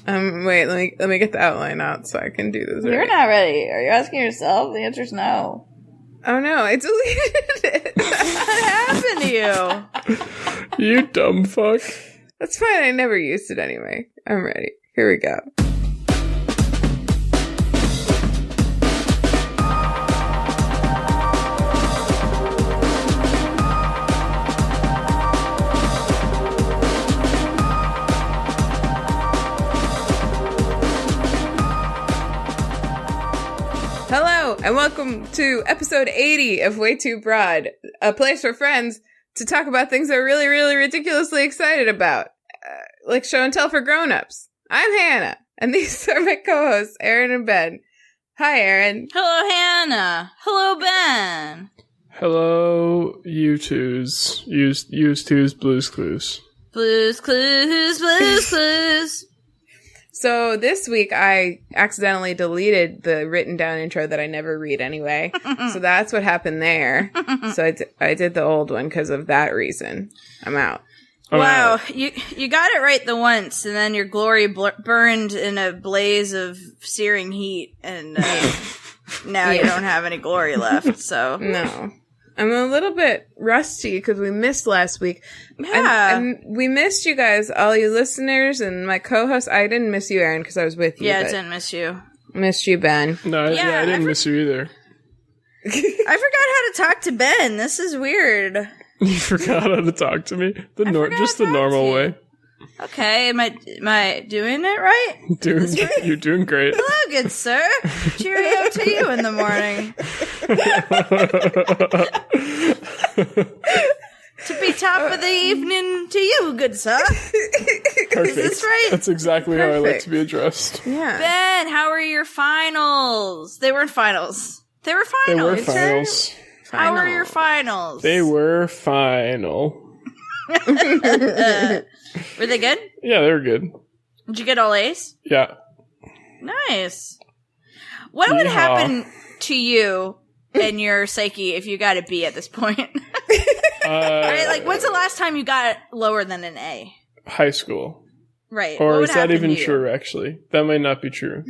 Wait, let me get the outline out so I can do this. You're not ready. Are you asking yourself? The answer's no. Oh no, I deleted it. What happened to you? You dumb fuck. That's fine, I never used it anyway. I'm ready. Here we go. Hello, and welcome to episode 80 of WayTooBroad, a place for friends to talk about things they're really, really ridiculously excited about, like show and tell for grown-ups. I'm Hannah, and these are my co-hosts, Erin and Ben. Hi, Erin. Hello, Hannah. Hello, Ben. Hello, you twos. Use twos, Blues Clues. Blues Clues, Blues Clues. So this week I accidentally deleted the written down intro that I never read anyway. So that's what happened there. So I did the old one because of that reason. I'm out. Wow, you got it right the once, and then your glory burned in a blaze of searing heat, and now you don't have any glory left, so. No. I'm a little bit rusty because we missed last week. Yeah. And we missed you guys, all you listeners and my co-host. I didn't miss you, Erin, because I was with you. Yeah, I didn't miss you. Missed you, Ben. No, I didn't miss you either. I forgot how to talk to Ben. This is weird. You forgot how to talk to me? Just the normal way. Okay, am I doing it right? You're doing great. Hello, good sir. Cheerio to you in the morning. To be top of the evening to you, good sir. Perfect. Is this right? That's exactly how I like to be addressed. Yeah. Ben, how are your finals? They weren't finals. They were finals. They were finals. How were your finals? They were final. Were they good? Yeah, they were good. Did you get all A's? Yeah. Nice. What would happen to you and your psyche if you got a B at this point? Right? Like, when's the last time you got lower than an A? High school. Right. Or is that even true, actually? That might not be true.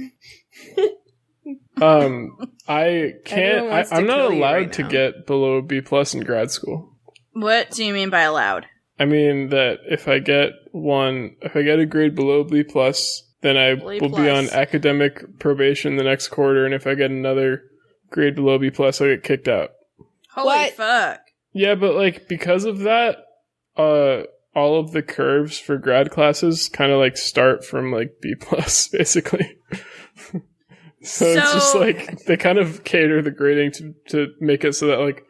I can't, I'm not allowed to get below a B plus in grad school. What do you mean by allowed? I mean that if I get a grade below B plus, then I will be on academic probation the next quarter, and if I get another grade below B plus, I'll get kicked out. Holy fuck. Yeah, but like because of that, all of the curves for grad classes kind of like start from like B plus, basically. So it's just like they kind of cater the grading to make it so that like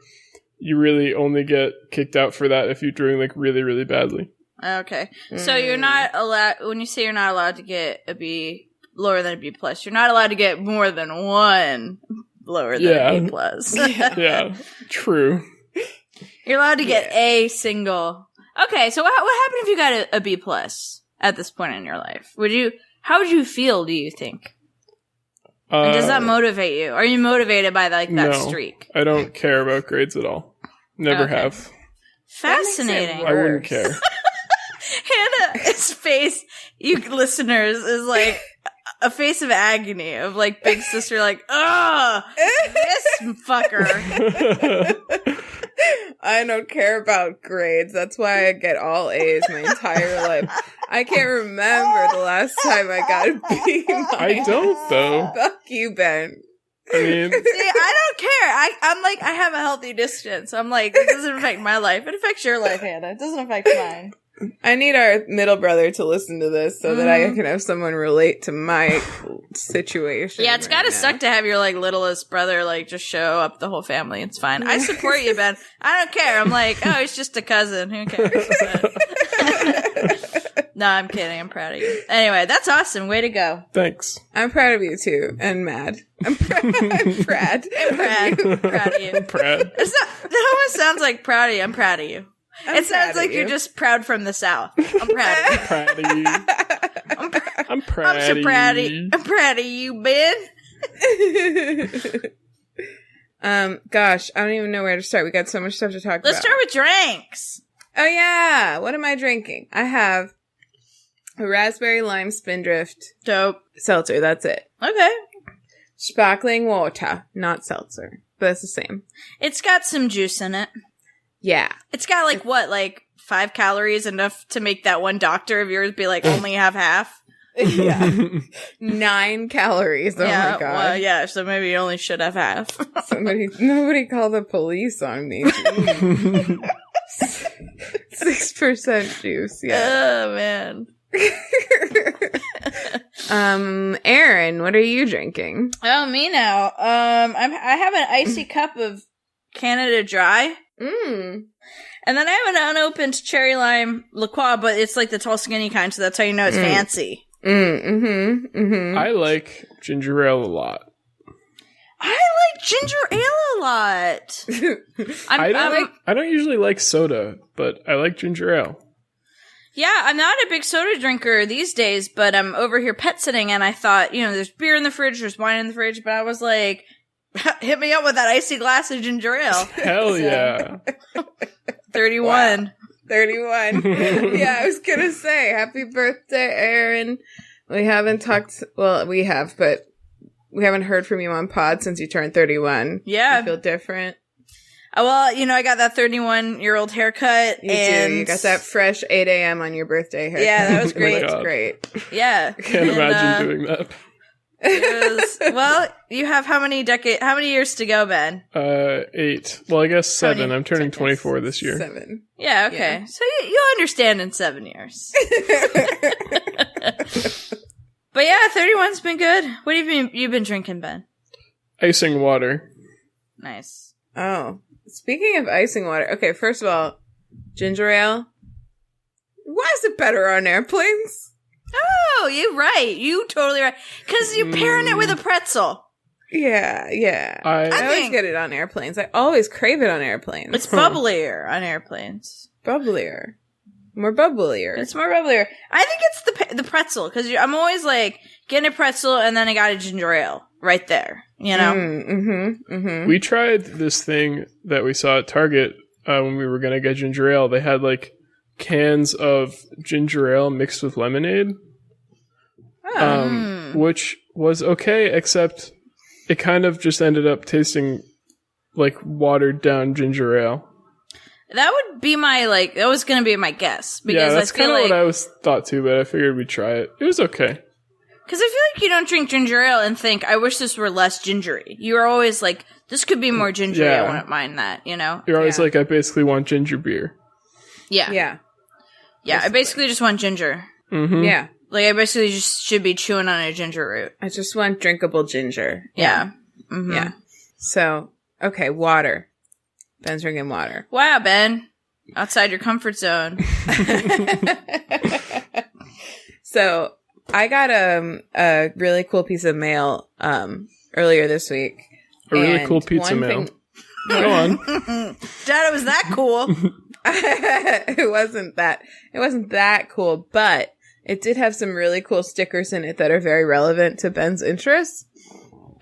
you really only get kicked out for that if you're doing like really, really badly. Okay. So you're not allowed, when you say you're not allowed to get a B lower than a B plus, you're not allowed to get more than one lower than a B plus. Yeah, true. You're allowed to get a single. Okay, so what happened if you got a B plus at this point in your life? How would you feel, do you think? And does that motivate you? Are you motivated by that streak? I don't care about grades at all. Never have. Fascinating. I wouldn't care. Hannah's face, you listeners, is like a face of agony, of like big sister, like, ugh, this fucker. I don't care about grades. That's why I get all A's my entire life. I can't remember the last time I got a B minus. I don't, though. Fuck you, Ben. I mean... See, I don't care. I'm like, I have a healthy distance. I'm like, it doesn't affect my life. It affects your life, Hannah. It doesn't affect mine. I need our middle brother to listen to this so that I can have someone relate to my situation. Yeah, it's gotta suck to have your, like, littlest brother, like, just show up the whole family. It's fine. I support you, Ben. I don't care. I'm like, oh, he's just a cousin. Who cares? No, I'm kidding. I'm proud of you. Anyway, that's awesome. Way to go. Thanks. I'm proud of you, too. And mad. I'm proud. I'm proud. Proud of you. Proud. That almost sounds like proud of you. I'm proud of you. It sounds like you're just proud from the South. I'm proud of you. Proud of you. I'm proud I'm so of proud of you. you. I'm proud of you, Ben. Gosh, I don't even know where to start. We got so much stuff to talk about. Let's start with drinks. Oh, yeah. What am I drinking? I have A raspberry lime spindrift. Dope. Seltzer, that's it. Okay. Sparkling water, not seltzer. But it's the same. It's got some juice in it. Yeah. It's got, like 5 calories, enough to make that one doctor of yours be like, only have half? Yeah. 9 calories. Oh my god. Well, yeah, so maybe you only should have half. Nobody call the police on me. 6% juice, yeah. Oh, man. Erin, what are you drinking? Oh, me now. I have an icy cup of Canada Dry. Mm. And then I have an unopened cherry lime liqueur, but it's like the tall, skinny kind, so that's how you know it's fancy. I like ginger ale a lot. I like ginger ale a lot. I don't usually like soda, but I like ginger ale. Yeah, I'm not a big soda drinker these days, but I'm over here pet sitting, and I thought, there's beer in the fridge, there's wine in the fridge, but I was like, hit me up with that icy glass of ginger ale. Hell yeah. 31. Wow. 31. Yeah, I was gonna say, happy birthday, Erin. We haven't talked, well, we have, but we haven't heard from you on pod since you turned 31. Yeah. You feel different? Well, I got that 31-year-old haircut. You do. You got that fresh 8 a.m. on your birthday haircut. Yeah, that was great. That's great. Yeah. I can't imagine doing that. Well, you have how many years to go, Ben? 8. Well, I guess 7. I'm turning 24 this year. 7. Yeah, okay. Yeah. So you'll understand in 7 years. But yeah, 31's been good. What have you been drinking, Ben? Icing water. Nice. Oh. Speaking of icing water, okay, first of all, ginger ale. Why is it better on airplanes? Oh, you're right. You totally right. Because you're pairing it with a pretzel. Yeah. I always get it on airplanes. I always crave it on airplanes. It's bubblier on airplanes. Bubblier. More bubblier. It's more bubblier. I think it's the pretzel, because I'm always like, getting a pretzel and then I got a ginger ale right there, We tried this thing that we saw at Target when we were going to get ginger ale. They had like cans of ginger ale mixed with lemonade, which was okay, except it kind of just ended up tasting like watered down ginger ale. That would be that was going to be my guess. Because yeah, that's kind of what I thought too, but I figured we'd try it. It was okay. Because I feel like you don't drink ginger ale and think, I wish this were less gingery. You are always like, this could be more gingery. Yeah. I wouldn't mind that, You're always like, I basically want ginger beer. Yeah. Yeah, I basically just want ginger. Mm-hmm. Yeah. Like, I basically just should be chewing on a ginger root. I just want drinkable ginger. Yeah. Mm-hmm. Yeah. So, okay, water. Ben's drinking water. Wow, Ben. Outside your comfort zone. So, I got a really cool piece of mail earlier this week. A really cool pizza mail. Go on. Dad, it was that cool. It wasn't that cool, but it did have some really cool stickers in it that are very relevant to Ben's interests.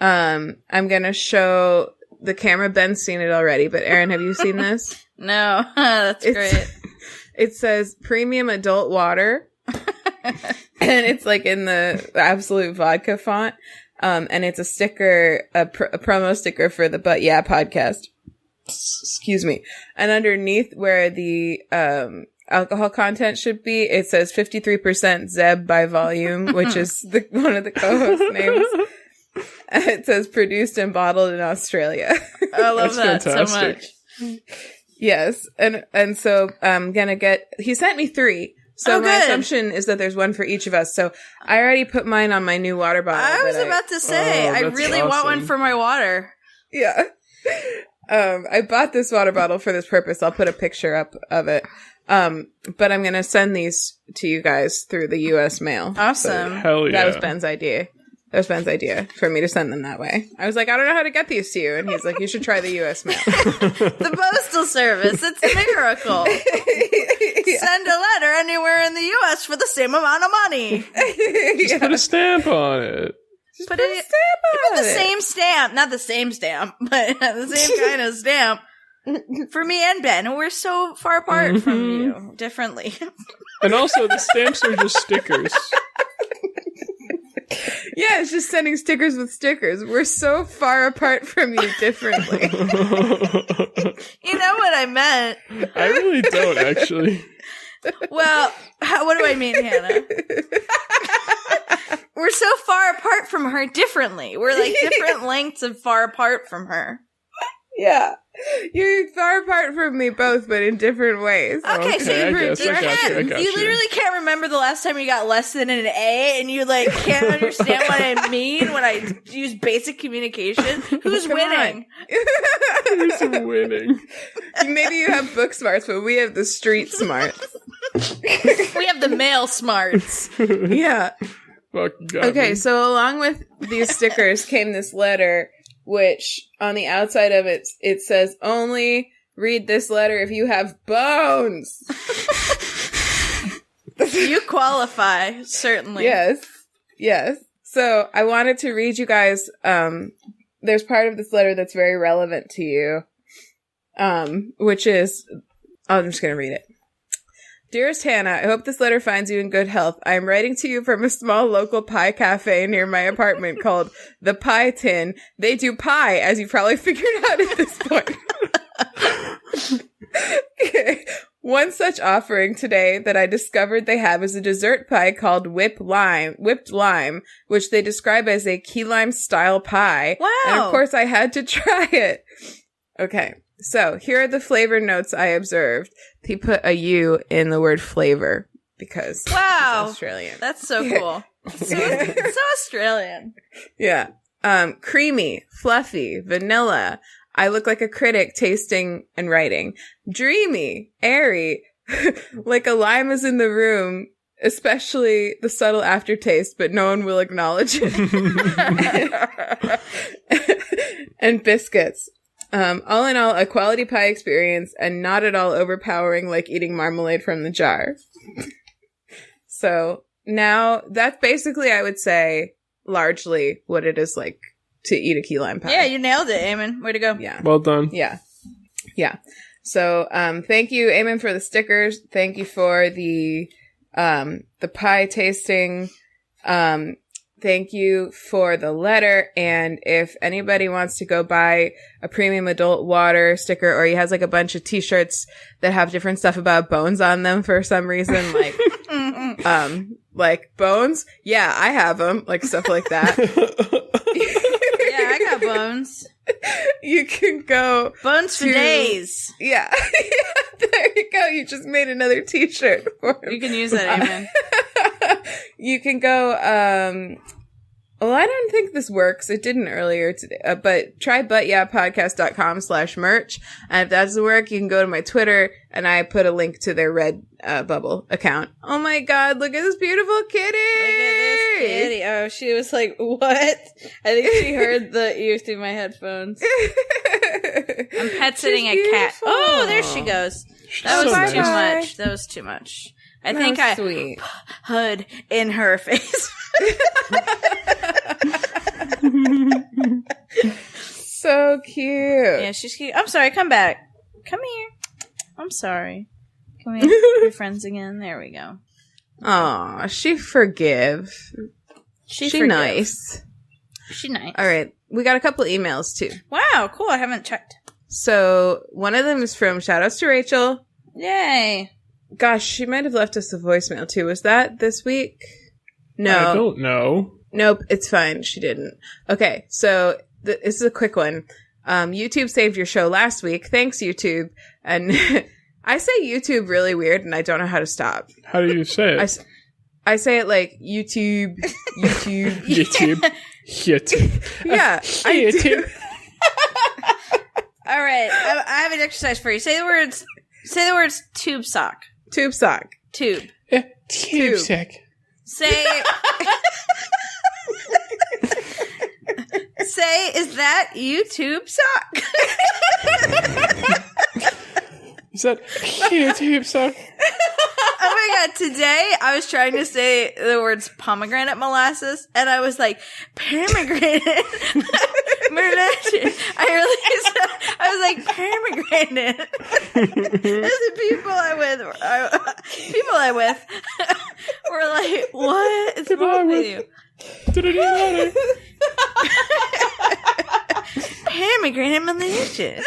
I'm going to show the camera. Ben's seen it already, but Erin, have you seen this? No. That's great. It says premium adult water. And it's like in the Absolute Vodka font. And it's a sticker, a promo sticker for the But Yeah podcast. Excuse me. And underneath where the alcohol content should be, it says 53% Zeb by volume, which is one of the co-host names. It says produced and bottled in Australia. I love that fantastic. So much. Yes. And so I'm gonna he sent me 3. So my assumption is that there's one for each of us. So I already put mine on my new water bottle. I was about to say, I really want one for my water. Yeah. I bought this water bottle for this purpose. I'll put a picture up of it. But I'm going to send these to you guys through the U.S. mail. Awesome. So, hell yeah. That was Ben's idea. That was Ben's idea for me to send them that way. I was like, I don't know how to get these to you. And he's like, you should try the U.S. mail. The postal service. It's a miracle. Yeah. Send a letter anywhere in the U.S. for the same amount of money. Just put a stamp on it. Just put a stamp on it. The same stamp. Not the same stamp, but the same kind of stamp. For me and Ben, we're so far apart from you differently. And also, the stamps are just stickers. Yeah, it's just sending stickers with stickers. We're so far apart from you differently. You know what I meant. I really don't, actually. Well, what do I mean, Hannah? We're so far apart from her differently. We're like different lengths of far apart from her. Yeah. You're far apart from me both, but in different ways. Okay, so I got you literally can't remember the last time you got less than an A, and you like can't understand what I mean when I use basic communication. Who's winning? Who's winning? Maybe you have book smarts, but we have the street smarts. We have the male smarts. Yeah. Okay, Me. so along with these stickers came this letter, which on the outside of it says, only read this letter if you have bones. You qualify, certainly. Yes. So I wanted to read you guys, there's part of this letter that's very relevant to you, which is, I'm just going to read it. Dearest Hannah, I hope this letter finds you in good health. I am writing to you from a small local pie cafe near my apartment called The Pie Tin. They do pie, as you probably figured out at this point. Okay. One such offering today that I discovered they have is a dessert pie called whipped lime, which they describe as a key lime style pie. Wow. And of course I had to try it. Okay. So, here are the flavor notes I observed. He put a U in the word flavor because he's Australian. That's so cool. So Australian. Yeah. Creamy, fluffy, vanilla. I look like a critic tasting and writing. Dreamy, airy, like a lime is in the room, especially the subtle aftertaste, but no one will acknowledge it. And biscuits. All in all, a quality pie experience and not at all overpowering like eating marmalade from the jar. So now that's basically, I would say, largely what it is like to eat a key lime pie. Yeah, you nailed it, Eamon. Way to go. Yeah. Well done. Yeah. So, thank you, Eamon, for the stickers. Thank you for the pie tasting. Thank you for the letter, and if anybody wants to go buy a premium adult water sticker, or he has like a bunch of t-shirts that have different stuff about bones on them for some reason, like bones, yeah, I have them, like stuff like that. Yeah, I got bones. You can go bones for days. Yeah. There you go. You just made another t-shirt for him. You can use that, Eamon. You can go, well, I don't think this works. It didn't earlier today, but try butyeahpodcast.com/merch. And if that doesn't work, you can go to my Twitter and I put a link to their Red Bubble account. Oh my God, look at this beautiful kitty. Look at this kitty. Oh, she was like, what? I think she heard the ear through my headphones. I'm pet sitting a cat. Oh, there she goes. That was too much. That was too much. I think I hood in her face. So cute. Yeah, she's cute. I'm sorry. Come back. Come here. I'm sorry. Can we be friends again? There we go. Aw, she forgive. She nice. She nice. All right. We got a couple emails too. Wow, cool. I haven't checked. So one of them is from shoutouts to Rachel. Yay. Gosh, she might have left us a voicemail too. Was that this week? No. I don't know. Nope, it's fine. She didn't. Okay, so this is a quick one. YouTube saved your show last week. Thanks, YouTube. And I say YouTube really weird, and I don't know how to stop. How do you say it? I say it like YouTube, YouTube. YouTube. YouTube. Yeah, I do. All right, I have an exercise for you. Say the words tube sock. Tube sock. Tube. Yeah, tube sock. Say, is that YouTube sock? Is that YouTube sock? Oh my God, today I was trying to say the words pomegranate molasses, and I was like, pomegranate Melicious. I was like, pomegranate. That's the people I with were like, what is wrong with you? Pomegranate malicious.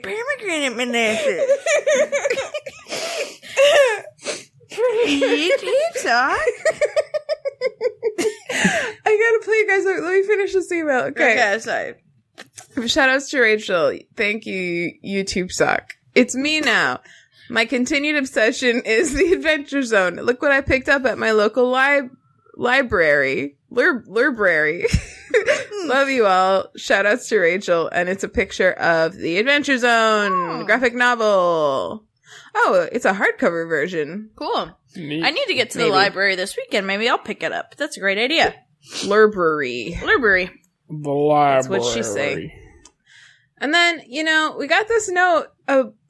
Pomegranate malicious. Pizza. I gotta play you guys. Let me finish this email. Okay, sorry. Shoutouts to Rachel. Thank you, YouTube Sock. It's me now. My continued obsession is the Adventure Zone. Look what I picked up at my local library. Library. Love you all. Shoutouts to Rachel. And it's a picture of the Adventure Zone graphic novel. Oh, it's a hardcover version. Cool. Neat. I need to get to the library this weekend. Maybe I'll pick it up. That's a great idea. Library. The library. That's what she's saying. And then, we got this note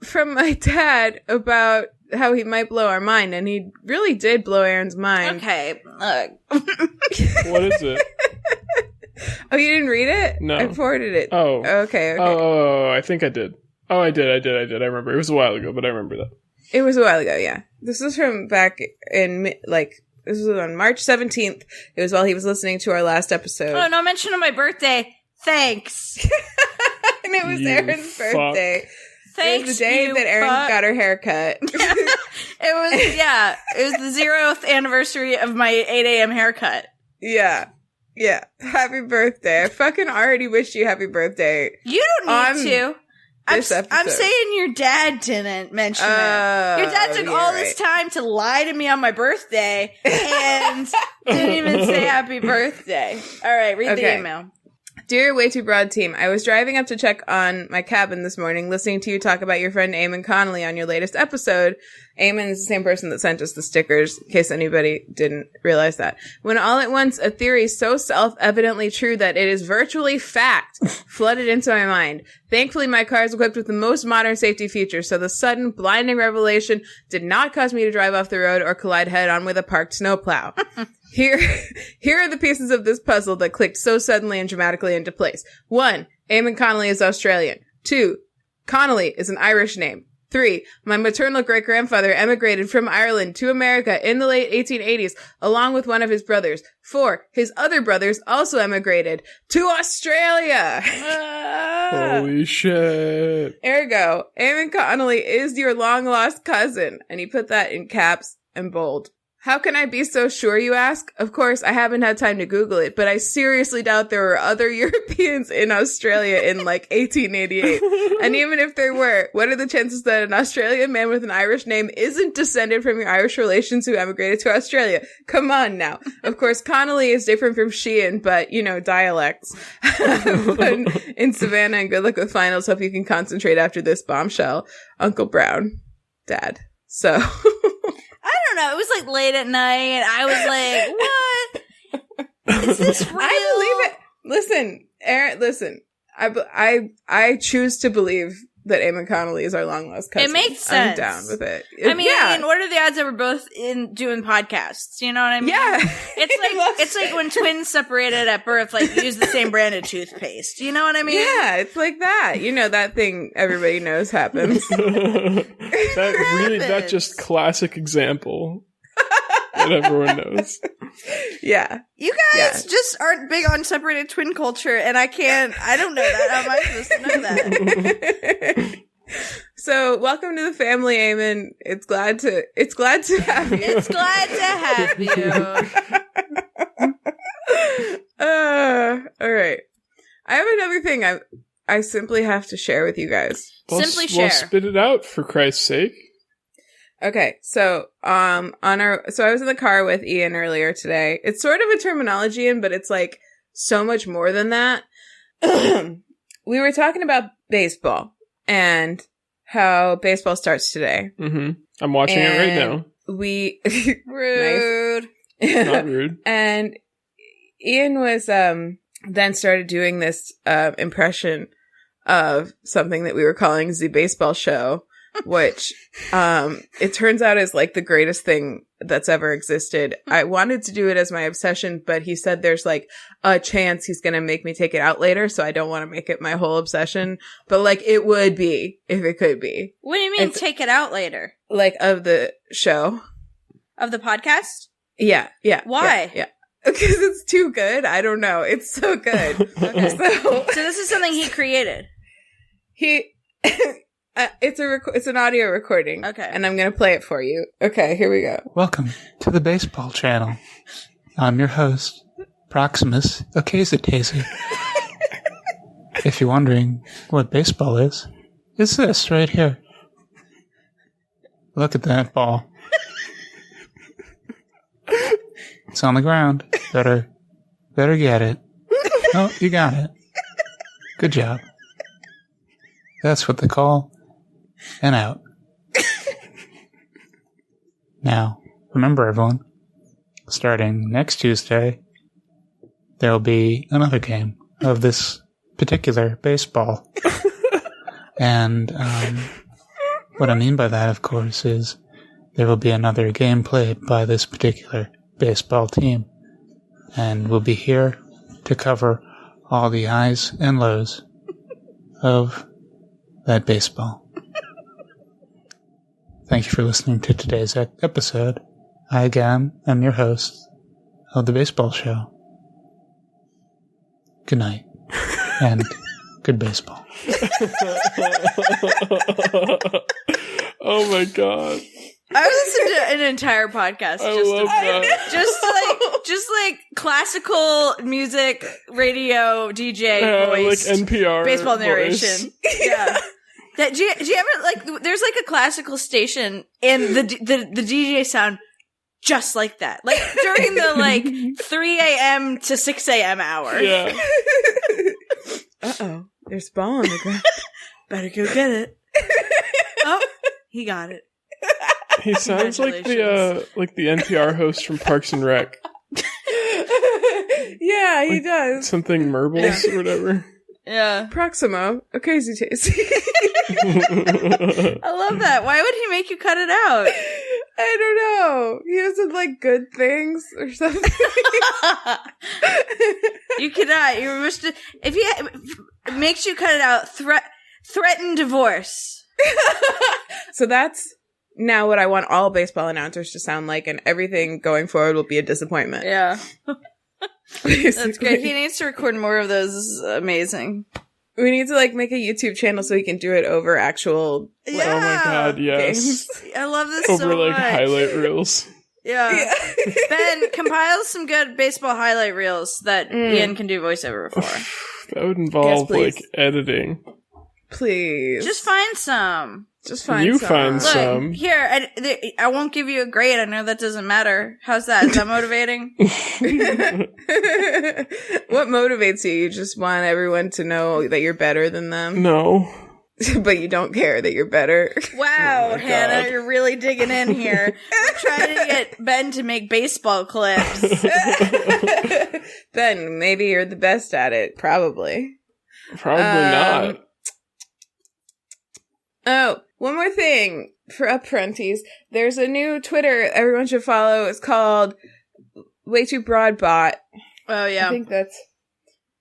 from my dad about how he might blow our mind, and he really did blow Erin's mind. Okay. What is it? Oh, you didn't read it? No. I forwarded it. Oh. Okay. Oh, I think I did. Oh, I did. I remember. It was a while ago, but I remember that. It was a while ago, yeah. This was from back in, this was on March 17th. It was while he was listening to our last episode. Oh, no mention of my birthday. Thanks. And it was Erin's birthday. Thanks, it was the day that Erin got her hair cut. It was the 0th anniversary of my 8 a.m. haircut. Yeah. Happy birthday. I fucking already wish you happy birthday. You don't need to. I'm saying your dad didn't mention it. Your dad took all this time to lie to me on my birthday and didn't even say happy birthday. All right, read the email. Dear WayTooBroad team, I was driving up to check on my cabin this morning, listening to you talk about your friend Eamon Connolly on your latest episode. Eamon is the same person that sent us the stickers, in case anybody didn't realize that. When all at once a theory so self-evidently true that it is virtually fact flooded into my mind. Thankfully, my car is equipped with the most modern safety features, so the sudden, blinding revelation did not cause me to drive off the road or collide head-on with a parked snowplow. Here are the pieces of this puzzle that clicked so suddenly and dramatically into place. 1. Eamon Connolly is Australian. 2. Connolly is an Irish name. 3. My maternal great-grandfather emigrated from Ireland to America in the late 1880s, along with one of his brothers. 4. His other brothers also emigrated to Australia. Holy shit. Ergo, Eamon Connolly is your long-lost cousin. And he put that in caps and bold. How can I be so sure, you ask? Of course, I haven't had time to Google it, but I seriously doubt there were other Europeans in Australia in 1888. And even if there were, what are the chances that an Australian man with an Irish name isn't descended from your Irish relations who emigrated to Australia? Come on now. Of course, Connolly is different from Sheehan, but, dialects. In Savannah, and good luck with finals. Hope you can concentrate after this bombshell. Uncle Brown. Dad. So... I don't know. It was late at night, and I was like, "What? Is this real?" I believe it. Listen, Erin. Listen. I choose to believe that Eamon Connolly is our long lost cousin. It makes sense. I'm down with it. What are the odds that we're both in doing podcasts? You know what I mean? Yeah. It's like when twins separated at birth, use the same brand of toothpaste. You know what I mean? Yeah, it's like that. That thing everybody knows happens. That just classic example that everyone knows. Yeah. You guys just aren't big on separated twin culture, and I don't know that. How am I supposed to know that? So, welcome to the family, Eamon. It's glad to have you. It's glad to have you. All right. I have another thing I simply have to share with you guys. Share. Well, spit it out, for Christ's sake. Okay, so I was in the car with Ian earlier today. It's sort of a terminology, Ian, but it's so much more than that. We were talking about baseball and how baseball starts today. Mm-hmm. I'm watching it right now. Rude. Not rude. And Ian was then started doing this impression of something that we were calling the baseball show. Which, it turns out is the greatest thing that's ever existed. I wanted to do it as my obsession, but he said there's like a chance he's going to make me take it out later. So I don't want to make it my whole obsession, but like it would be if it could be. What do you mean take it out later? Like of the show. Of the podcast? Yeah. Why? Yeah. Because it's too good. I don't know. It's so good. Okay. So this is something he created. It's an audio recording. Okay. And I'm going to play it for you. Okay, here we go. Welcome to the Baseball Channel. I'm your host, Proximus Ocasitacy. If you're wondering what baseball is, it's this right here. Look at that ball. It's on the ground. Better get it. Oh, you got it. Good job. That's what they call an out. Now, remember everyone, starting next Tuesday, there will be another game of this particular baseball. And what I mean by that, of course, is there will be another game played by this particular baseball team. And we'll be here to cover all the highs and lows of that baseball. Thank you for listening to today's episode. I again am your host of the Baseball Show. Good night. And good baseball. Oh my god. I listened to an entire podcast I love that. just like classical music, radio, DJ voice, like NPR baseball voice. narration. Yeah. Do you ever like? There's like a classical station, and the DJ sound just like that, like during the like 3 a.m. to 6 a.m. hour. Yeah. Uh-oh. There's a ball on the ground. Better go get it. Oh, he got it. He sounds like the NPR host from Parks and Rec. Yeah, he does. Something Merbles or whatever. Yeah. Proximo, a crazy taste. I love that. Why would he make you cut it out? I don't know. He has like good things or something. You cannot. You must. If he makes you cut it out, threaten divorce. So that's now what I want all baseball announcers to sound like, and everything going forward will be a disappointment. Yeah. That's great. He needs to record more of those. This is amazing. We need to like make a YouTube channel so we can do it over actual. Yeah. Oh my god, yes. Games. I love this Over so like much. highlight reels. Yeah. Ben, compile some good baseball highlight reels that Ian can do voiceover for. That would involve Yes, like editing. Please. Just find some. Just find You some. find Look, some. here, I won't give you a grade. I know that doesn't matter. How's that? Is that motivating? What motivates you? You just want everyone to know that you're better than them, No. but you don't care that you're better. Wow, Oh my Hannah, God. you're really digging in here. We're trying to get Ben to make baseball clips. Ben, maybe you're the best at it. Probably. Probably not. Oh, one more thing for upfronties. There's a new Twitter everyone should follow. It's called WayTooBroad Bot. Oh, yeah. I think that's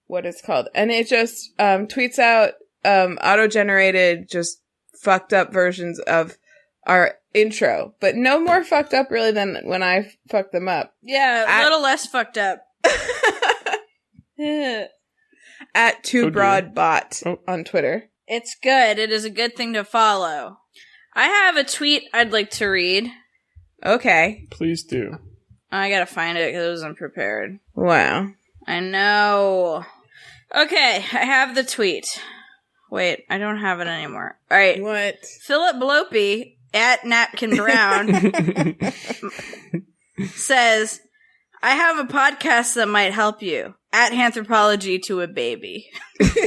what it's called. And it just tweets out auto-generated, just fucked up versions of our intro. But no more fucked up, really, than when I fucked them up. Yeah, a little less fucked up. At TooBroadBot on Twitter. It's good. It is a good thing to follow. I have a tweet I'd like to read. Okay. Please do. I gotta find it because I wasn't prepared. Wow. I know. Okay, I have the tweet. Wait, I don't have it anymore. All right. What? Philip Blopey at Napkin Brown says, I have a podcast that might help you. At Anthropology to a Baby. That's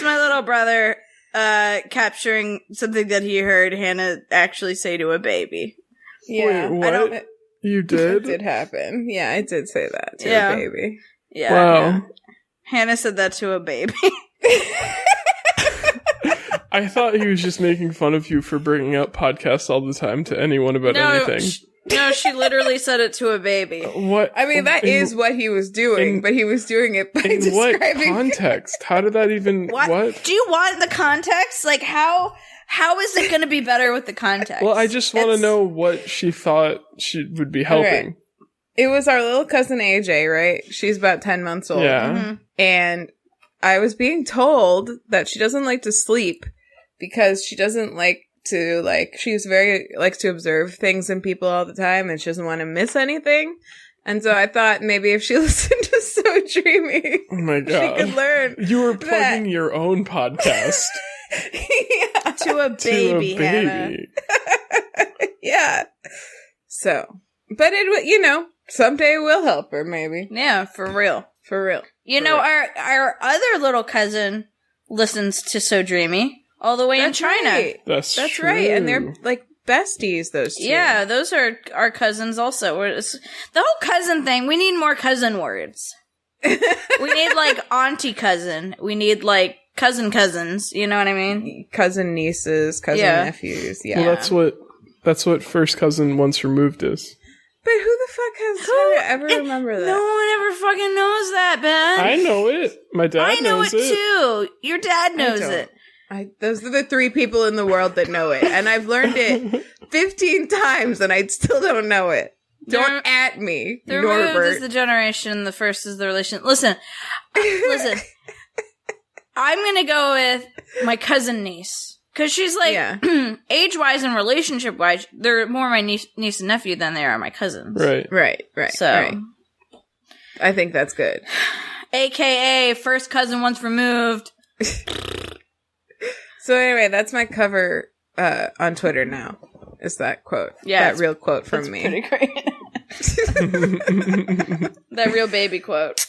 my little brother capturing something that he heard Hannah actually say to a baby. Yeah. Wait, what? You did? It did happen. Yeah, I did say that to Yeah. a baby. Yeah. Wow. Yeah. Hannah said that to a baby. I thought he was just making fun of you for bringing up podcasts all the time to anyone about anything. No, she literally said it to a baby. What? I mean, that is what he was doing, but he was doing it by in describing... what context? How did that even... What? Do you want the context? Like, how is it going to be better with the context? Well, I just want to know what she thought she would be helping. Okay. It was our little cousin AJ, right? She's about 10 months old. Yeah. Mm-hmm. And I was being told that she doesn't like to sleep because she doesn't like to, she's likes to observe things in people all the time and she doesn't want to miss anything. And so I thought maybe if she listened to So Dreamy, oh my God, she could learn. You were plugging your own podcast. Yeah. To a baby, Hannah. Yeah. So, but it, someday it will help her, maybe. Yeah, for real. For real. Our other little cousin listens to So Dreamy all the way in China. Right. That's true. Right. And they're besties, those two. Yeah, those are our cousins also. The whole cousin thing, we need more cousin words. We need auntie cousin. We need cousins. You know what I mean? Cousin nieces, cousin nephews. Yeah. Well, that's what first cousin once removed is. But who the fuck has to ever remember that? No one ever fucking knows that, Ben. I know it. My dad knows it. I know it too. Your dad knows it. Those are the 3 people in the world that know it. And I've learned it 15 times and I still don't know it. Don't at me, the Norbert. removed is the generation, the first is the relation. Listen. I'm going to go with my cousin niece. Because she's age-wise and relationship-wise, they're more my niece and nephew than they are my cousins. Right. So, right. I think that's good. AKA first cousin once removed. So anyway, that's my cover on Twitter now. Is that quote? Yeah, that real quote from me. Pretty great. That real baby quote.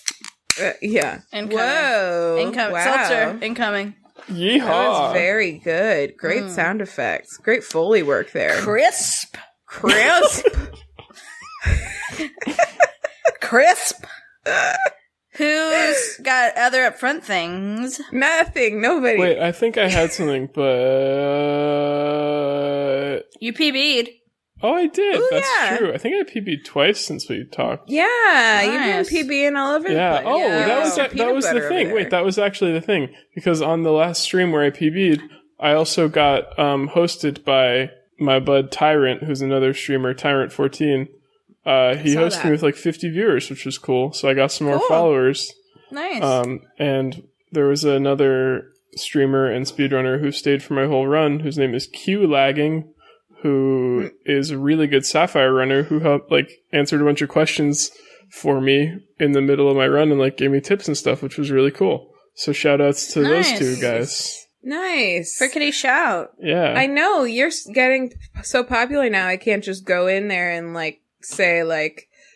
Yeah. Incoming. Whoa. Incoming. Wow. Seltzer. Incoming. Yeehaw. That was very good. Great sound effects. Great Foley work there. Crisp. Who's got other upfront things? Nothing. Nobody. Wait, I think I had something, but... You PB'd. Oh, I did. Ooh, That's true. I think I PB'd twice since we talked. Yeah, nice. You've been PBing all over the place. Oh, Yeah. that was the thing. Wait, that was actually the thing. Because on the last stream where I PB'd, I also got hosted by my bud Tyrant, who's another streamer, Tyrant14. He hosted me with 50 viewers, which was cool. So I got some more followers. Nice. And there was another streamer and speedrunner who stayed for my whole run, whose name is Q-Lagging, who is a really good Sapphire runner who helped, answered a bunch of questions for me in the middle of my run and, gave me tips and stuff, which was really cool. So shout-outs to those 2 guys. Nice. Frickety shout. Yeah. I know. You're getting so popular now, I can't just go in there and, say,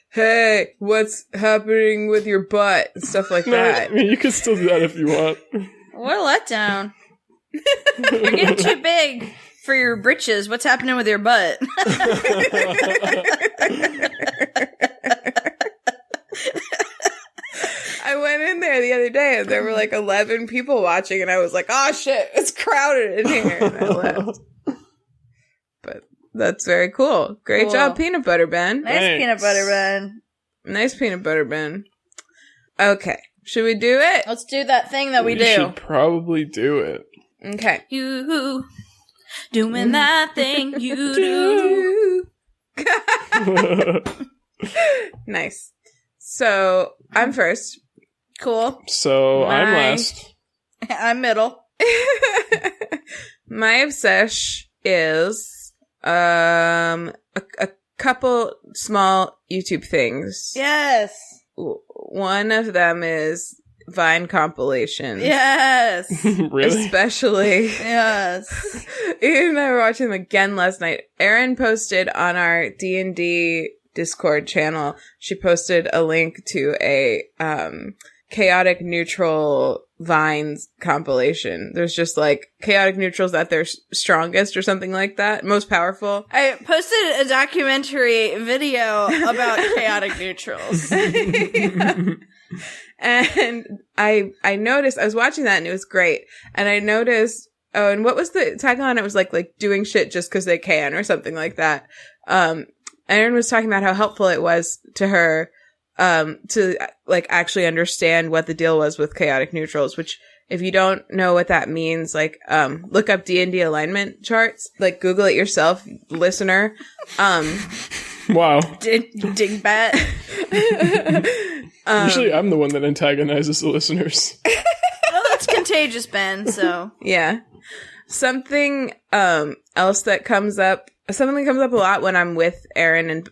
hey, what's happening with your butt? And stuff like that. I mean, you could still do that if you want. What a letdown. You're getting too big for your britches. What's happening with your butt? I went in there the other day and there were 11 people watching and I was like, oh shit, it's crowded in here. And I left. But that's very cool. Great job, Peanut Butter Ben. Nice peanut butter, Ben. Nice peanut butter Ben. Okay. Should we do it? Let's do that thing that we do. should probably do it. Okay. You doing that thing you do. Nice. So, I'm first. Cool. So, I'm last. I'm middle. My obsession is a couple small YouTube things. Yes. One of them is Vine compilations. Yes. Really? Especially. Yes. Ian and I were watching them again last night. Erin posted on our D&D Discord channel, she posted a link to a chaotic neutral Vines compilation. There's just chaotic neutrals at their strongest or something like that. Most powerful. I posted a documentary video about chaotic neutrals. Yeah. And I noticed, I was watching that and it was great. And I noticed oh, and what was the tagline? It was like doing shit just because they can or something like that. Erin was talking about how helpful it was to her to like actually understand what the deal was with chaotic neutrals, which if you don't know what that means, like look up D&D alignment charts, like Google it yourself, listener. Wow. Dingbat. Usually I'm the one that antagonizes the listeners. Well, that's contagious, Ben, so. Yeah. Something else that comes up, something that comes up a lot when I'm with Erin and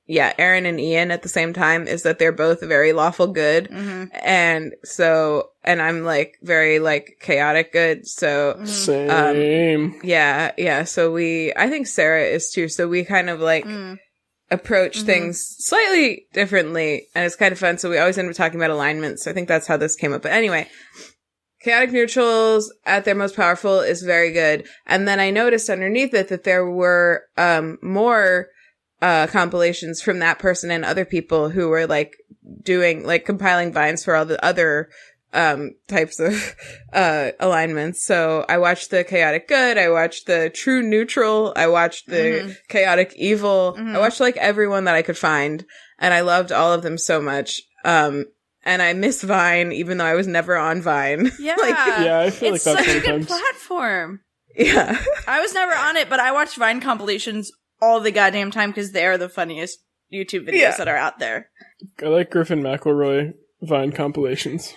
Ian at the same time is that they're both very lawful good. Mm-hmm. And I'm like very like chaotic good. So same. Yeah. So I think Sarah is too. So we kind of like approach things slightly differently, and it's kind of fun. So we always end up talking about alignments. So I think that's how this came up. But anyway, chaotic neutrals at their most powerful is very good. And then I noticed underneath it that there were more compilations from that person and other people who were like doing like compiling vines for all the other types of alignments. So I watched the chaotic good, I watched the true neutral, I watched the chaotic evil, I watched like everyone that I could find, and I loved all of them so much. And I miss Vine, even though I was never on Vine. Yeah, yeah, I feel it's like that's such a sometimes good platform. Yeah, I was never on it, but I watch Vine compilations all the goddamn time because they are the funniest YouTube videos that are out there. I like Griffin McElroy Vine compilations.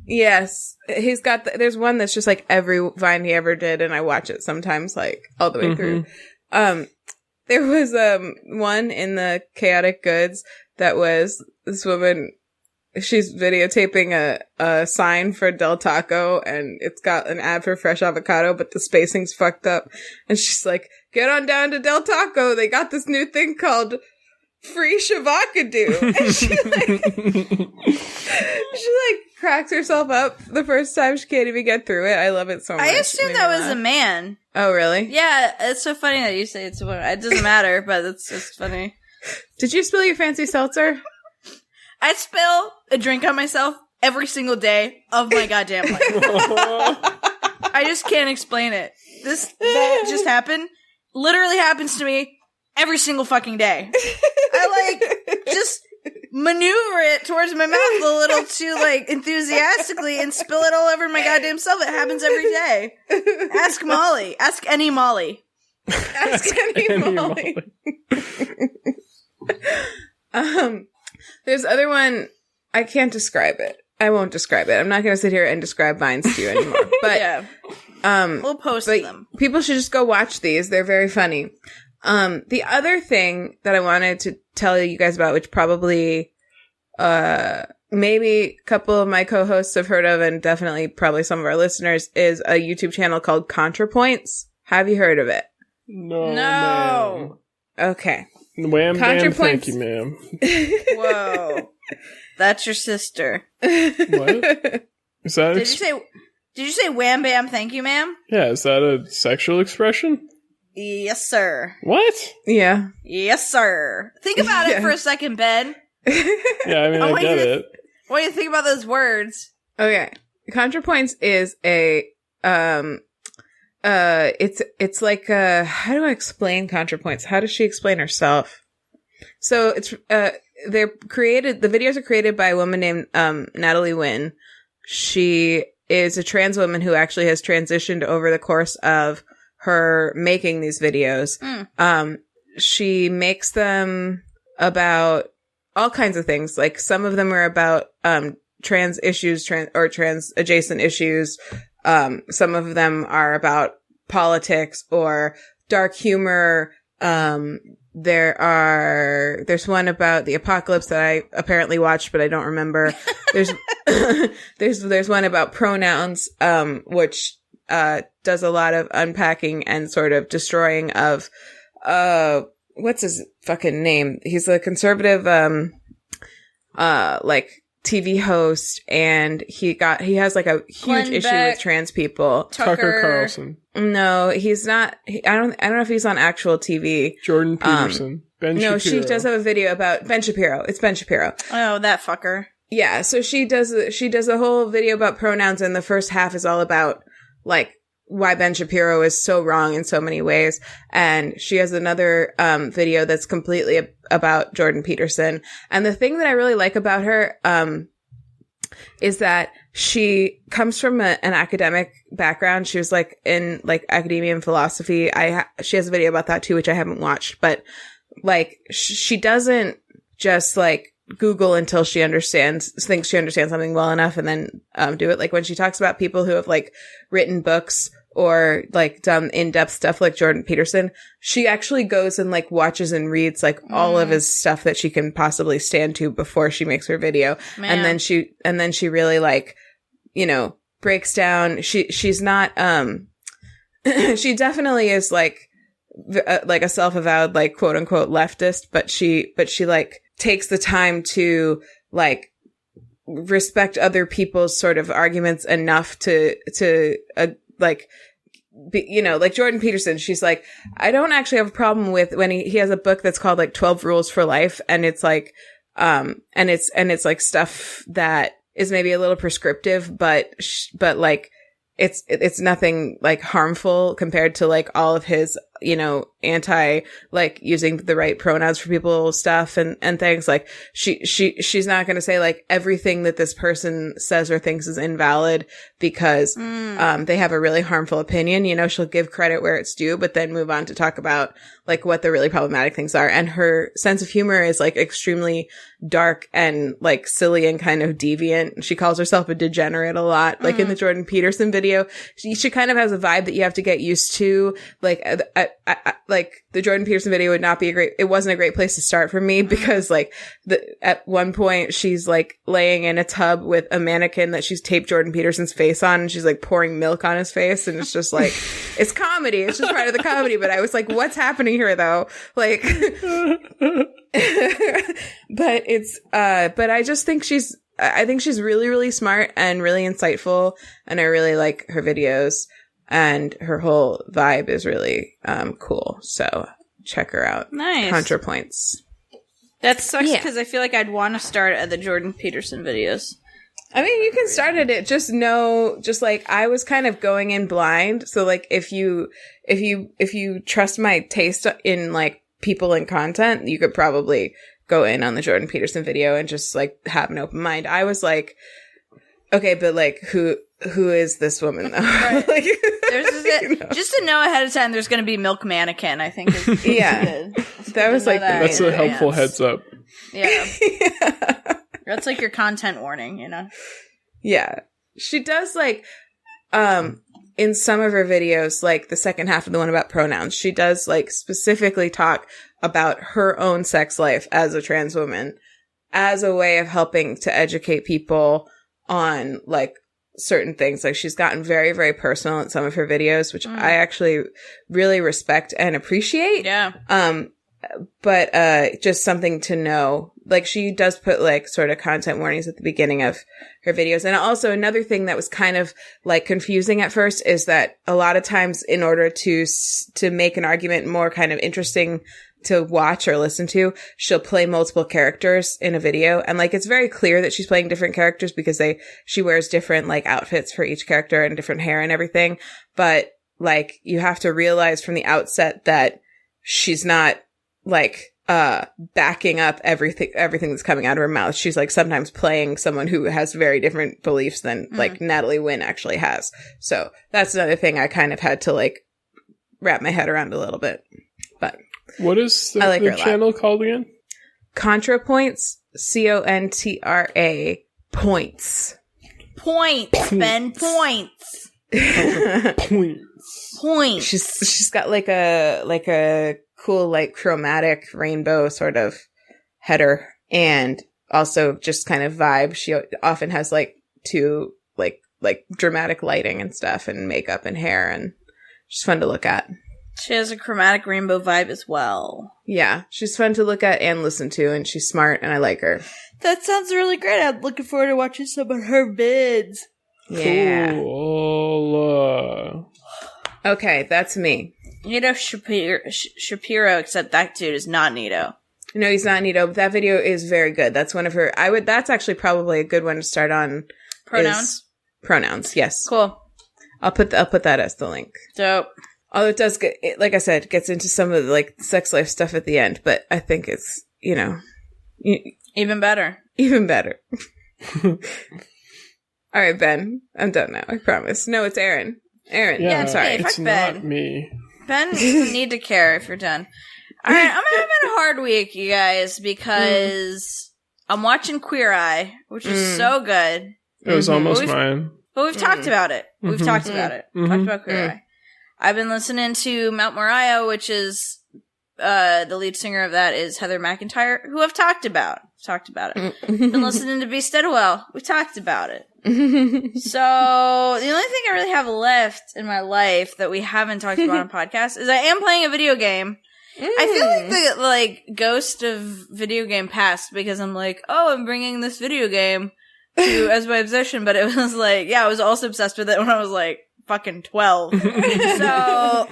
Yes, he's got. There's one that's just like every Vine he ever did, and I watch it sometimes, like all the way through. There was one in the Chaotic Goods that was this woman. She's videotaping a sign for Del Taco, and it's got an ad for fresh avocado, but the spacing's fucked up. And she's like, "Get on down to Del Taco. They got this new thing called free shavacadoo." And she cracks herself up the first time. She can't even get through it. I love it so much. I assumed that was a man. Oh, really? Yeah, it's so funny that you say it's a woman. It doesn't matter, but it's just funny. Did you spill your fancy seltzer? I spill a drink on myself every single day of my goddamn life. I just can't explain it. That just happened. Literally happens to me every single fucking day. I just maneuver it towards my mouth a little too enthusiastically and spill it all over my goddamn self. It happens every day. Ask Molly. Ask any Molly. Ask any Molly. There's other one. I can't describe it. I won't describe it. I'm not going to sit here and describe Vines to you anymore. But yeah. We'll post them. People should just go watch these. They're very funny. The other thing that I wanted to tell you guys about, which probably maybe a couple of my co-hosts have heard of, and definitely probably some of our listeners, is a YouTube channel called ContraPoints. Have you heard of it? No. No. Okay. Wham bam, thank you, ma'am. Whoa. That's your sister. What? Is that Did you say wham bam thank you, ma'am? Yeah, is that a sexual expression? Yes, sir. What? Yeah. Yes, sir. Think about it for a second, Ben. Yeah, I mean, I get it. What do you think about those words? Okay. ContraPoints is a it's like how do I explain ContraPoints? How does she explain herself? So it's the videos are created by a woman named Natalie Wynn. She is a trans woman who actually has transitioned over the course of her making these videos. She makes them about all kinds of things. Like some of them are about trans issues, trans adjacent issues. Some of them are about politics or dark humor. There's one about the apocalypse that I apparently watched, but I don't remember. There's one about pronouns, which does a lot of unpacking and sort of destroying of what's his fucking name? He's a conservative TV host, and he has like a huge issue with trans people. Tucker Carlson. No, he's not. I don't know if he's on actual TV. Jordan Peterson. Ben Shapiro. No, she does have a video about Ben Shapiro. It's Ben Shapiro. Oh, that fucker. Yeah, so she does a whole video about pronouns, and the first half is all about like why Ben Shapiro is so wrong in so many ways. And she has another video that's completely about Jordan Peterson. And the thing that I really like about her is that she comes from an academic background. She was like in like academia and philosophy. She has a video about that too, which I haven't watched, but like she doesn't just like Google until she thinks she understands something well enough and then do it. Like when she talks about people who have like written books or like done in-depth stuff like Jordan Peterson, she actually goes and like watches and reads like all of his stuff that she can possibly stand to before she makes her video. Man. And then she really like, you know, breaks down. She's not, she definitely is like a self-avowed, like quote unquote leftist, but she like takes the time to like respect other people's sort of arguments enough to like, you know, like Jordan Peterson, she's like, I don't actually have a problem with when he has a book that's called like 12 Rules for Life. And it's like, and it's like stuff that is maybe a little prescriptive, but like, it's nothing like harmful compared to like all of his, you know, anti like using the right pronouns for people stuff and things. Like she's not going to say like everything that this person says or thinks is invalid because they have a really harmful opinion. You know, she'll give credit where it's due, but then move on to talk about like what the really problematic things are. And her sense of humor is like extremely dark and like silly and kind of deviant. She calls herself a degenerate a lot. Like in the Jordan Peterson video, she kind of has a vibe that you have to get used to. Like, like the Jordan Peterson video it wasn't a great place to start for me because like at one point she's like laying in a tub with a mannequin that she's taped Jordan Peterson's face on and she's like pouring milk on his face. And it's just like, it's comedy. It's just part of the comedy. But I was like, what's happening here though? Like, but I just think I think she's really, really smart and really insightful. And I really like her videos. And her whole vibe is really cool. So check her out. Nice. ContraPoints. That sucks because I feel like I'd want to start at the Jordan Peterson videos. I mean, you can start at it. Just like I was kind of going in blind. So like if you trust my taste in like people and content, you could probably go in on the Jordan Peterson video and just like have an open mind. I was like, okay, but like who is this woman though? Right. Like, just to know ahead of time there's going to be milk mannequin, I think is good. That was like that's a helpful heads up. Yeah. That's like your content warning, you know? Yeah. She does like in some of her videos, like the second half of the one about pronouns, she does like specifically talk about her own sex life as a trans woman as a way of helping to educate people on like certain things. Like she's gotten very, very personal in some of her videos, which I actually really respect and appreciate. Yeah. But just something to know. Like she does put like sort of content warnings at the beginning of her videos. And also another thing that was kind of like confusing at first is that a lot of times in order to make an argument more kind of interesting to watch or listen to, she'll play multiple characters in a video. And like, it's very clear that she's playing different characters because she wears different like outfits for each character and different hair and everything. But like, you have to realize from the outset that she's not like, backing up everything that's coming out of her mouth. She's like sometimes playing someone who has very different beliefs than like Natalie Wynn actually has. So that's another thing I kind of had to like wrap my head around a little bit. But what is the channel called again? ContraPoints. CONTRA points. Points, Ben. Points. Points. She's got like a cool like chromatic rainbow sort of header and also just kind of vibe. She often has like two like dramatic lighting and stuff and makeup and hair and she's fun to look at. She has a chromatic rainbow vibe as well. Yeah, she's fun to look at and listen to, and she's smart, and I like her. That sounds really great. I'm looking forward to watching some of her vids. Yeah. Cool. Okay, that's me. Nito Shapiro, except that dude is not Nito. No, he's not Nito, but that video is very good. That's one of her... that's actually probably a good one to start on. Pronouns? Pronouns, yes. Cool. I'll put that as the link. Dope. Although it does like I said, gets into some of the like sex life stuff at the end, but I think it's, even better. Even better. All right, Ben, I'm done now. I promise. No, it's Erin. Erin, Yeah, I'm sorry. fuck It's Ben. not me. Ben doesn't need to care if you're done. All right, I'm having a hard week, you guys, because I'm watching Queer Eye, which is so good. It was almost mine. But we've talked about it. We've talked about it. Talked about Queer Eye. I've been listening to Mount Moriah, which is the lead singer of that is Heather McIntyre, who I've talked about. Been listening to Be Steadwell. We talked about it. So the only thing I really have left in my life that we haven't talked about on podcast is I am playing a video game. I feel like the ghost of video game passed because I'm like, oh, I'm bringing this video game to as my obsession, but it was like, yeah, I was also obsessed with it when I was like fucking 12. So,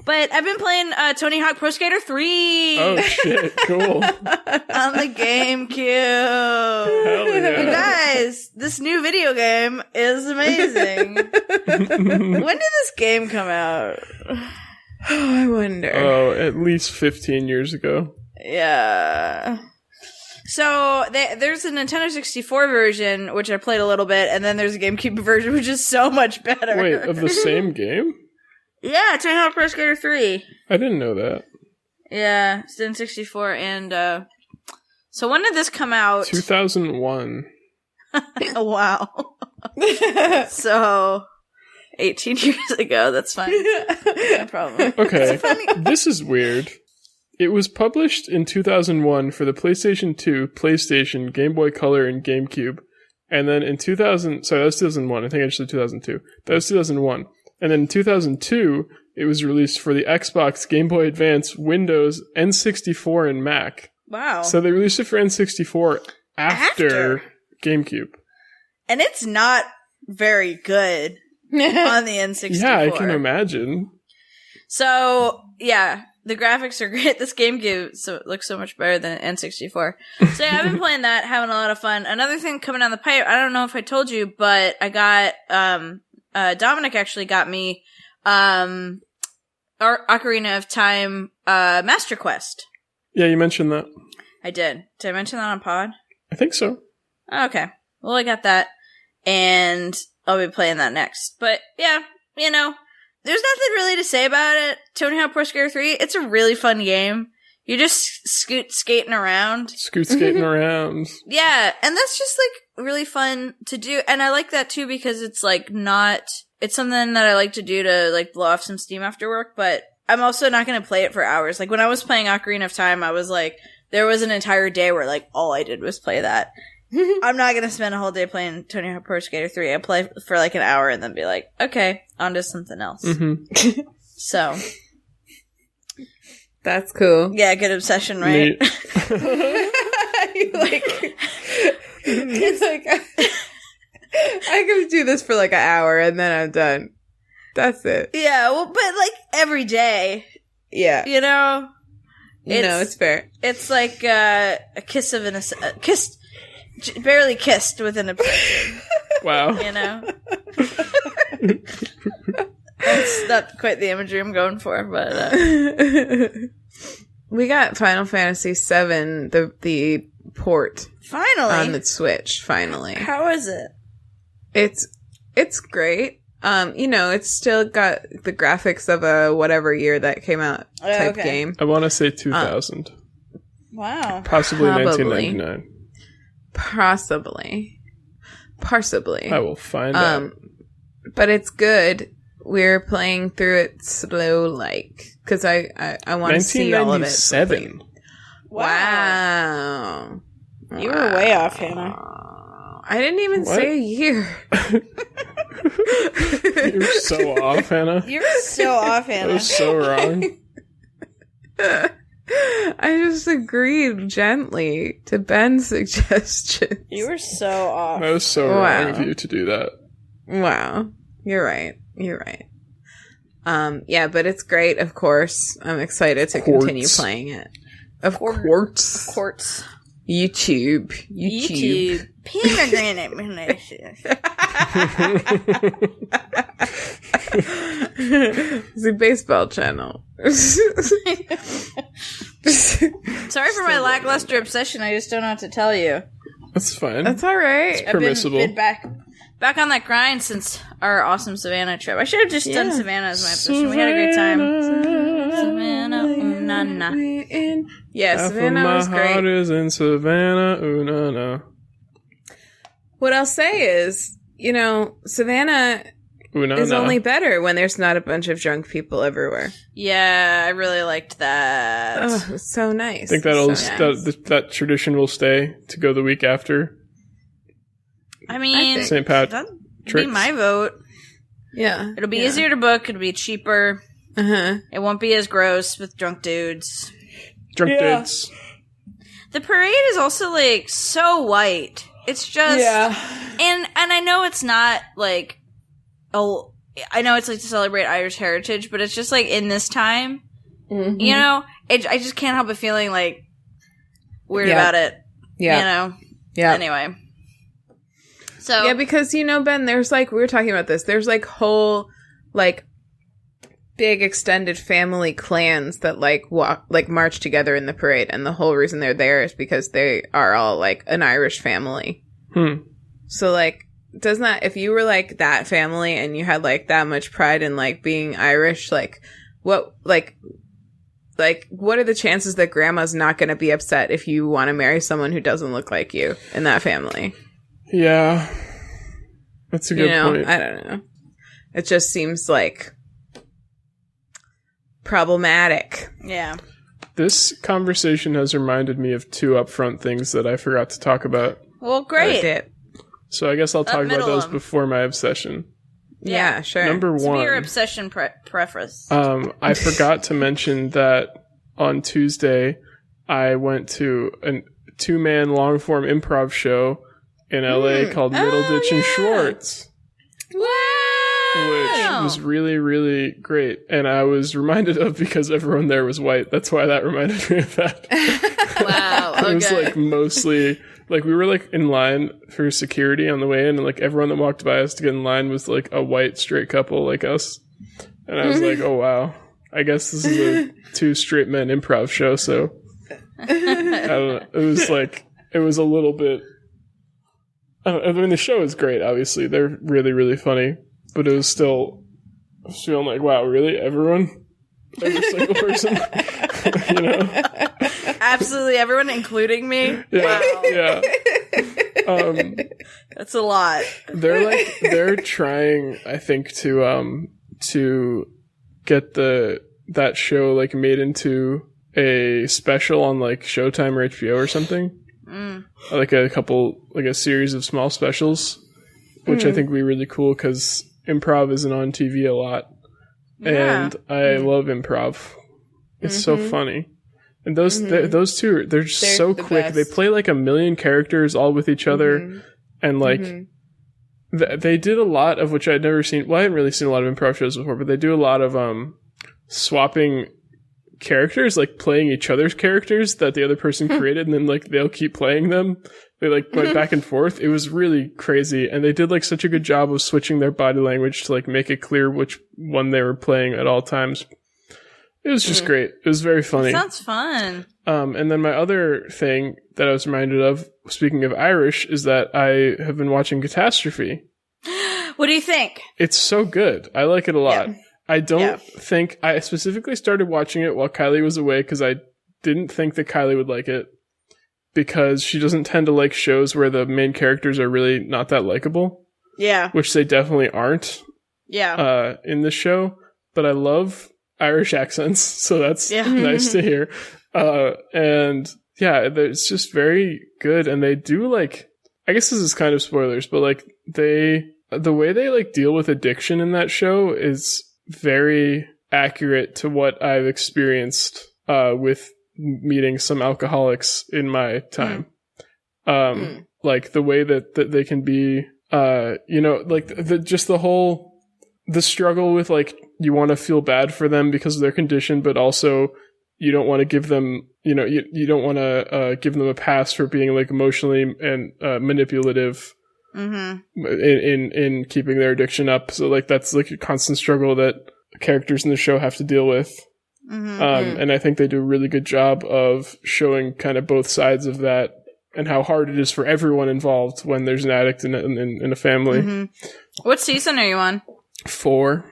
but I've been playing Tony Hawk Pro Skater 3. Oh shit, cool. On the GameCube. Hell yeah. You guys, this new video game is amazing. When did this game come out? Oh, I wonder. Oh, at least 15 years ago. Yeah. So there's a Nintendo 64 version, which I played a little bit, and then there's a GameCube version, which is so much better. Wait, of the same game? Yeah, Tony Hawk Pro Skater 3. I didn't know that. Yeah, it's in 64, and so when did this come out? 2001. Wow. So 18 years ago, that's fine. No problem. Okay, this is weird. It was published in 2001 for the PlayStation 2, PlayStation, Game Boy Color, and GameCube. And then in 2000... Sorry, that was 2001. I think I just said 2002. That was 2001. And then in 2002, it was released for the Xbox, Game Boy Advance, Windows, N64, and Mac. Wow. So they released it for N64 after GameCube. And it's not very good on the N64. Yeah, I can imagine. So, yeah, the graphics are great. This GameCube looks so much better than N64. So, yeah, I've been playing that, having a lot of fun. Another thing coming down the pipe, I don't know if I told you, but I got, Dominic actually got me, our Ocarina of Time, Master Quest. Yeah, you mentioned that. I did. Did I mention that on pod? I think so. Okay. Well, I got that, and I'll be playing that next. But, yeah, there's nothing really to say about it. Tony Hawk Pro Skater 3, it's a really fun game. You're just skating around. Skating around. Yeah, and that's just, like, really fun to do. And I like that, too, because it's, like, it's something that I like to do to, like, blow off some steam after work, but I'm also not going to play it for hours. Like, when I was playing Ocarina of Time, I was, like, there was an entire day where, like, all I did was play that. I'm not going to spend a whole day playing Tony Hawk Pro Skater 3. I play for, like, an hour and then be like, okay, on to something else. Mm-hmm. So. That's cool. Yeah, good obsession, right? It's like, I can do this for, like, an hour and then I'm done. That's it. Yeah, well, but, like, every day. Yeah. It's fair. It's like a kiss of barely kissed with an obsession. Wow. That's not quite the imagery I'm going for, but we got Final Fantasy VII, the port, finally on the Switch. Finally, how is it? It's great. It's still got the graphics of a whatever year that came out type game. I want to say 2000. Wow. Possibly Probably. 1999. Possibly. I will find out. But it's good. We're playing through it slow, because I want to see all of it. 1997. Wow. You were way off, Hannah. I didn't even say a year. You're so off, Hannah. You're so off, Hannah. That was so wrong. I just agreed gently to Ben's suggestions. You were so off. That was so wrong of you to do that. Wow. You're right. Yeah, but it's great, of course. I'm excited to continue playing it. Of course. YouTube. Pomegranate molasses. It's a baseball channel. Sorry for my lackluster obsession. I just don't know what to tell you. That's fine. That's all right. It's permissible. I've been back on that grind since our awesome Savannah trip. I should have just done Savannah as my obsession. We had a great time. Savannah, na na. Yeah, Savannah was my heart great. is in Savannah, ooh na na. What I'll say is, Savannah Ooh na is na. only better when there's not a bunch of drunk people everywhere. Yeah, I really liked that. Oh, it's so nice. I think that tradition will stay to go the week after I mean, St. Patrick's. that'd be my vote. Yeah. It'll be easier to book. It'll be cheaper. Uh-huh. It won't be as gross with drunk dudes. Drunk dudes. The parade is also, like, so white. It's just... Yeah. And I know it's not, like... Oh, I know it's, like, to celebrate Irish heritage, but it's just, like, in this time, I just can't help but feeling, like, weird about it. Yeah. Yeah. Anyway. So... Yeah, because, Ben, there's, like, we were talking about this, there's, like, whole, like, big extended family clans that, like, march together in the parade, and the whole reason they're there is because they are all, like, an Irish family. So, like, doesn't that, if you were, like, that family and you had, like, that much pride in, like, being Irish, like, what are the chances that grandma's not going to be upset if you want to marry someone who doesn't look like you in that family? Yeah. That's a good point. I don't know. It just seems, like, problematic. Yeah. This conversation has reminded me of two upfront things that I forgot to talk about. Well, great. So I guess I'll talk about those before my obsession. Yeah, sure. Number one. Your obsession preface. I forgot to mention that on Tuesday, I went to a 2-man long-form improv show in LA called Middleditch and Schwartz. Which was really, really great. And I was reminded of because everyone there was white. That's why that reminded me of that. Wow. Okay. It was like mostly, like we were like in line for security on the way in, and like everyone that walked by us to get in line was like a white straight couple like us. And I was like, oh wow. I guess this is a 2 straight men improv show, so I don't know. It was a little bit, I mean the show is great, obviously. They're really, really funny. But it was still feeling like, wow, really? Everyone? Every single person? Absolutely everyone, including me? Yeah, wow. Yeah. That's a lot. They're trying, I think, to get that show, like, made into a special on, like, Showtime or HBO or something. Like a series of small specials, which I think would be really cool, because improv isn't on TV a lot, and I love improv. It's so funny, and those two, they're so quick. Best. They play like a million characters all with each other, and like they did a lot of which I'd never seen. Well, I hadn't really seen a lot of improv shows before, but they do a lot of swapping characters, like playing each other's characters that the other person created, and then like they'll keep playing them. They like went back and forth. It was really crazy, and they did like such a good job of switching their body language to like make it clear which one they were playing at all times. It was just great. It was very funny. Sounds fun. And then my other thing that I was reminded of, speaking of Irish, is that I have been watching Catastrophe. What do you think? It's so good. I like it a lot. Yeah. I don't think I specifically started watching it while Kylie was away because I didn't think that Kylie would like it, because she doesn't tend to like shows where the main characters are really not that likable. Yeah. Which they definitely aren't. Yeah. In this show. But I love Irish accents, so that's nice to hear. And yeah, it's just very good. And they do like, I guess this is kind of spoilers, but like the way they like deal with addiction in that show is very accurate to what I've experienced with meeting some alcoholics in my time. Like the way that they can be, like the struggle with like, you want to feel bad for them because of their condition, but also you don't want to give them, you know, you don't want to give them a pass for being like emotionally and manipulative in keeping their addiction up. So like that's like a constant struggle that characters in the show have to deal with. And I think they do a really good job of showing kind of both sides of that and how hard it is for everyone involved when there's an addict in a family. What season are you on? 4.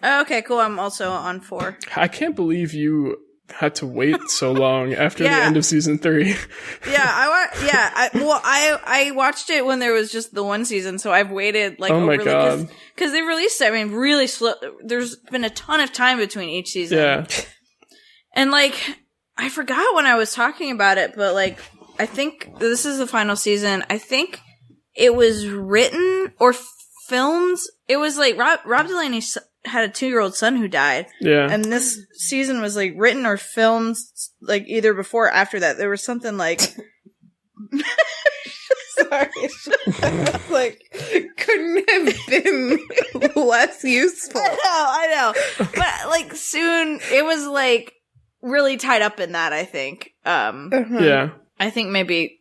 Oh, okay, cool. I'm also on 4. I can't believe you had to wait so long after the end of season 3. I watched it when there was just the 1 season, so I've waited like oh my god, because they released it. I mean, really slow. There's been a ton of time between each season. Yeah, and like I forgot when I was talking about it, but like I think this is the final season. I think it was written or filmed. It was like Rob Delaney had a 2-year-old son who died. Yeah. And this season was like written or filmed like either before or after that. There was something like sorry. Like couldn't have been less useful. I know. But like soon it was like really tied up in that, I think. Yeah. I think maybe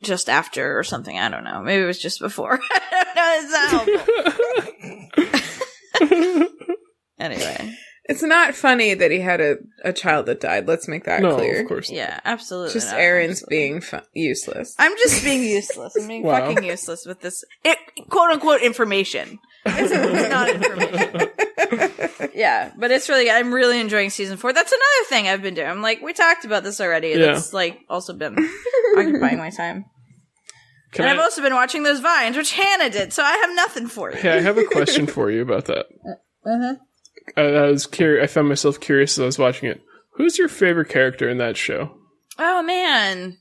just after or something. I don't know. Maybe it was just before. I don't know. It's not helpful. Anyway. It's not funny that he had a child that died. Let's make that clear. No, of course not. Yeah, absolutely. Just Erin's being useless. I'm just being useless. I'm being fucking useless with this quote unquote information. It's not information. Yeah, but it's really good. I'm really enjoying season 4. That's another thing I've been doing. I'm like, we talked about this already. That's like also been occupying my time. I've also been watching those Vines, which Hannah did, so I have nothing for you. Yeah, I have a question for you about that. I was curious. I found myself curious as I was watching it. Who's your favorite character in that show? Oh man,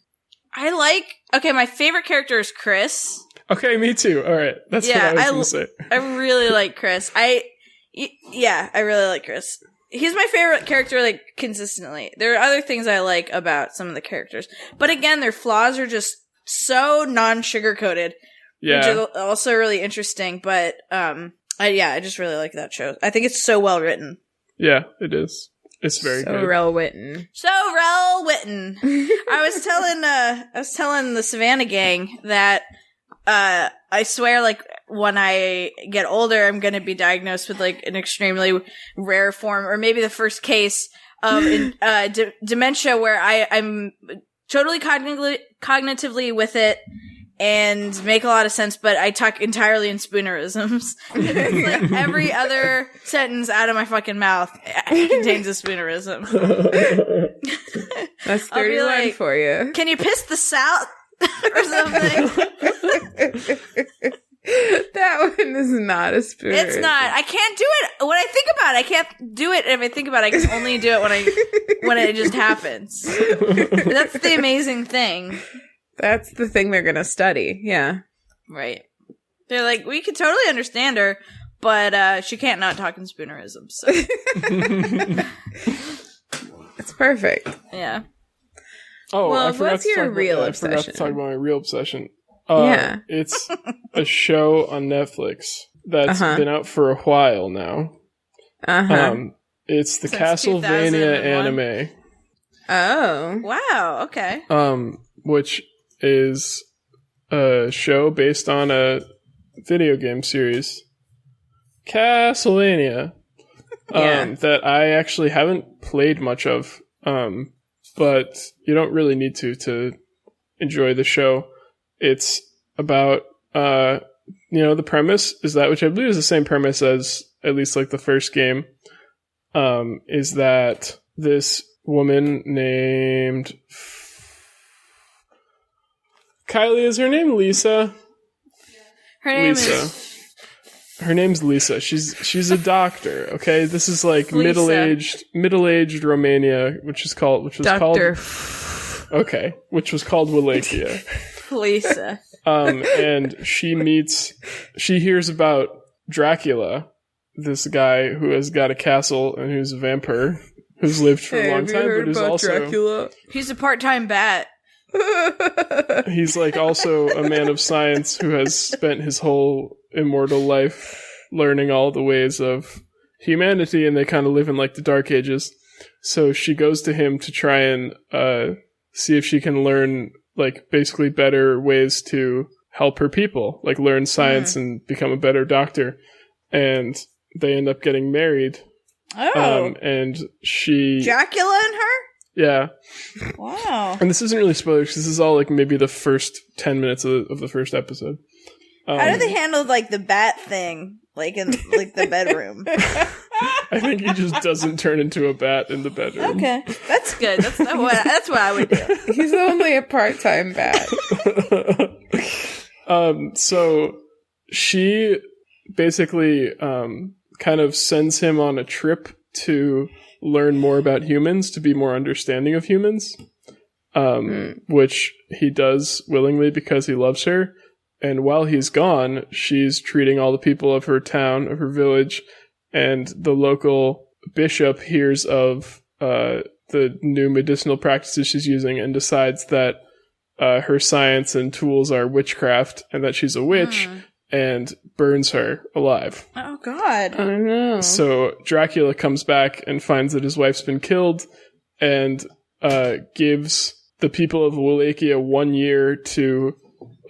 my favorite character is Chris. Okay, me too. All right, that's what I was going to say. I really like Chris. I really like Chris. He's my favorite character, like consistently. There are other things I like about some of the characters, but again, their flaws are just so non-sugar-coated, which is also really interesting. But I just really like that show. I think it's so well written. Yeah, it is. It's very good. So well written. I was telling the Savannah gang that I swear, like when I get older, I'm going to be diagnosed with like an extremely rare form, or maybe the first case of dementia, where I'm totally cognitively with it and make a lot of sense, but I talk entirely in spoonerisms. It's like every other sentence out of my fucking mouth contains a spoonerism. That's 31 like, for you. Can you piss the South or something? That one is not a spoonerism. It's not. I can't do it when I think about it. I can't do it if I think about it. I can only do it when it just happens. That's the amazing thing. That's the thing they're going to study. Yeah. Right. They're like, we can totally understand her, but she can't not talk in spoonerisms. So. It's perfect. Yeah. Oh, well, what's your real obsession? I forgot to talk about my real obsession. It's a show on Netflix that's been out for a while now. It's the Castlevania anime. Oh. Wow, okay. Which is a show based on a video game series, Castlevania, that I actually haven't played much of, but you don't really need to enjoy the show. It's about, the premise is that, which I believe is the same premise as at least like the first game, is that this woman named Kylie, is her name Lisa? Her name Lisa. is... Her name's Lisa. She's a doctor, okay? This is like middle-aged Romania, which was called okay, which was called Wallachia. Lisa. And she hears about Dracula, this guy who has got a castle and who's a vampire who's lived for a long time, but who's also Dracula? He's a part-time bat. He's like also a man of science who has spent his whole immortal life learning all the ways of humanity, and they kind of live in like the Dark Ages. So she goes to him to try and see if she can learn, like, basically better ways to help her people, like learn science and become a better doctor. And they end up getting married. Oh. And she... Dracula and her? Yeah. Wow. And this isn't really spoilers, because this is all, like, maybe the first 10 minutes of the first episode. How do they handle, like, the bat thing, like, in, like, the bedroom? I think he just doesn't turn into a bat in the bedroom. Okay. That's good. That's what I would do. He's only a part-time bat. So she basically kind of sends him on a trip to learn more about humans, to be more understanding of humans, which he does willingly because he loves her. And while he's gone, she's treating all the people of her town, of her village, and the local bishop hears of the new medicinal practices she's using and decides that her science and tools are witchcraft and that she's a witch and burns her alive. Oh, God. I don't know. So Dracula comes back and finds that his wife's been killed and gives the people of Wallachia 1 year to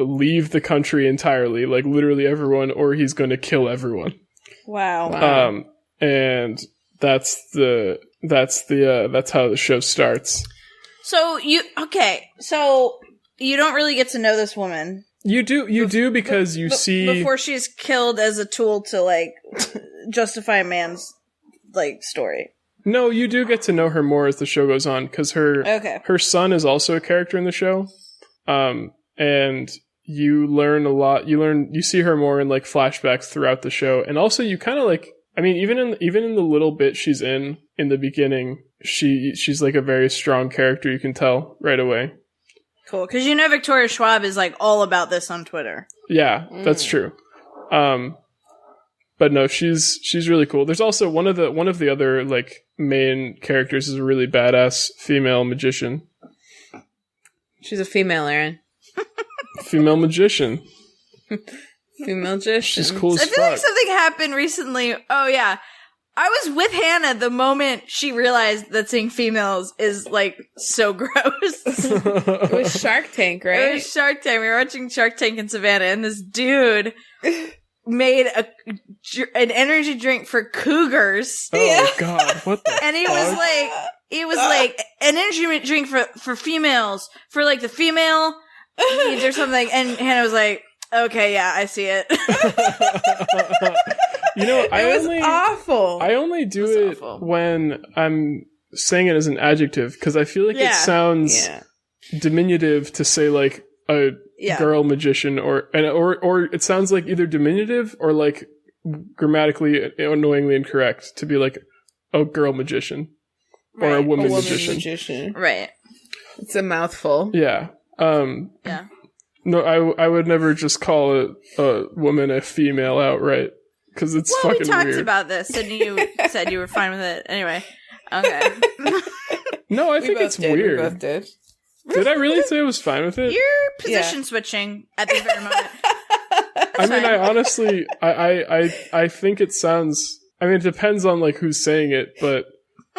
leave the country entirely, like literally everyone, or he's going to kill everyone. Wow. And that's how the show starts. So you don't really get to know this woman. You do because you see before she's killed as a tool to, like, justify a man's, like, story. No, you do get to know her more as the show goes on, because her son is also a character in the show. And you learn a lot. You see her more in, like, flashbacks throughout the show, and also you kind of, like, I mean, even in the little bit she's in the beginning, she's like a very strong character. You can tell right away. Cool, because Victoria Schwab is, like, all about this on Twitter. Yeah, that's true. But no, she's really cool. There's also one of the other, like, main characters is a really badass female magician. She's a female, Erin. Female magician. Female magician. She's cool as I fuck. feel like something happened recently. Oh, yeah. I was with Hannah the moment she realized that seeing females is, like, so gross. It was Shark Tank, right? It was Shark Tank. We were watching Shark Tank in Savannah, and this dude made an energy drink for cougars. Oh, God. What the And he was like, an energy drink for females, for, like, the female needs or something. And Hannah was like, okay, yeah, I see it. You know, It was awful. I only do it when I'm saying it as an adjective, because I feel like it sounds diminutive to say, like, a girl magician, or it sounds like either diminutive or, like, grammatically annoyingly incorrect to be like a girl magician or a woman magician. Right. It's a mouthful. Yeah. Yeah. No, I would never just call a woman a female outright, because it's fucking weird. We talked about this, and you said you were fine with it. Anyway, okay. No, I think it's weird. We both did. Did I really say I was fine with it? You're position switching at this very moment. I mean, I honestly, I think it sounds. I mean, it depends on, like, who's saying it, but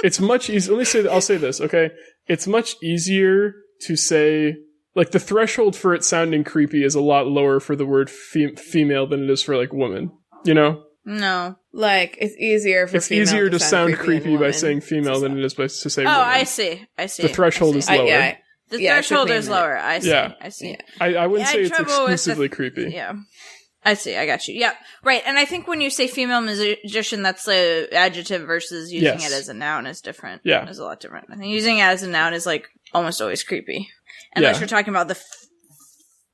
it's much easier. I'll say this, okay? It's much easier to say. Like, the threshold for it sounding creepy is a lot lower for the word female than it is for, like, woman. You know? No. Like, it's easier for female easier to sound creepy by woman. saying female than it is to say woman. Oh, I see. The threshold is lower. The threshold is lower. I see. Yeah. I see. I wouldn't say it's trouble with exclusively creepy. Yeah. I see. I got you. Yeah. Right. And I think when you say female magician, that's the adjective versus using it as a noun is different. Yeah. It's a lot different. I think using it as a noun is, like, almost always creepy. Unless you're talking about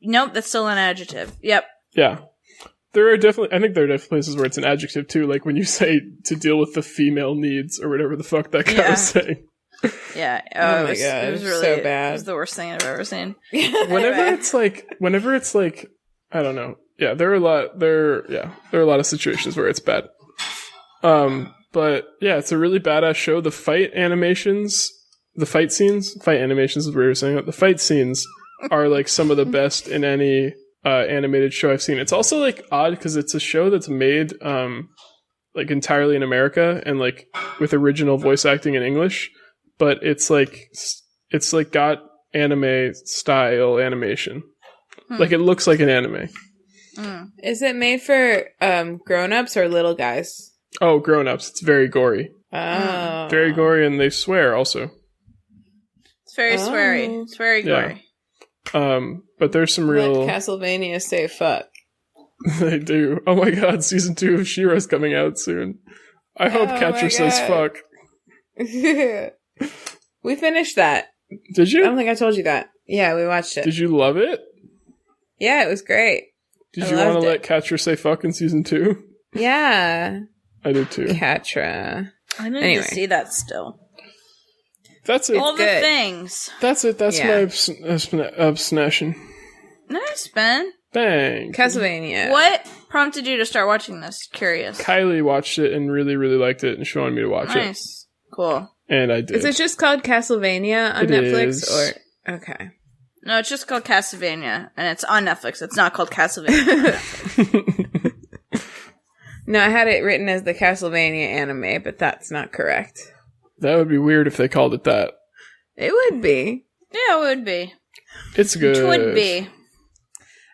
nope, that's still an adjective. Yep. Yeah. I think there are definitely places where it's an adjective too, like when you say to deal with the female needs or whatever the fuck that guy was saying. Yeah. Oh my god, it was really so bad. It was the worst thing I've ever seen. Whenever it's like, I don't know. Yeah, there are a lot of situations where it's bad. But yeah, it's a really badass show. The fight animations is what you were saying. The fight scenes are, like, some of the best in any animated show I've seen. It's also, like, odd because it's a show that's made like entirely in America and like with original voice acting in English, but it's like got anime style animation. Like it looks like an anime. Is it made for grown-ups or little guys? Oh, grown-ups. It's very gory. Oh. Very gory, and they swear also. It's very sweary. It's very gory. But there's some real... Let Castlevania say fuck. They do. Oh my god, season 2 of She-Ra's coming out soon. I hope Catcher says fuck. We finished that. Did you? I don't think I told you that. Yeah, we watched it. Did you love it? Yeah, it was great. Did you want to let Catcher say fuck in season 2? Yeah. I did too. Catra. I need to see that still. That's it. All the things. That's it. That's my obsession. Nice, Ben. Thanks. Castlevania. What prompted you to start watching this? Curious. Kylie watched it and really, really liked it, and she wanted me to watch it. Nice. Cool. And I did. Is it just called Castlevania on Netflix? Or okay. No, it's just called Castlevania, and it's on Netflix. It's not called Castlevania. No, I had it written as the Castlevania anime, but that's not correct. That would be weird if they called it that. It would be. Yeah, it would be. It's good. It would be.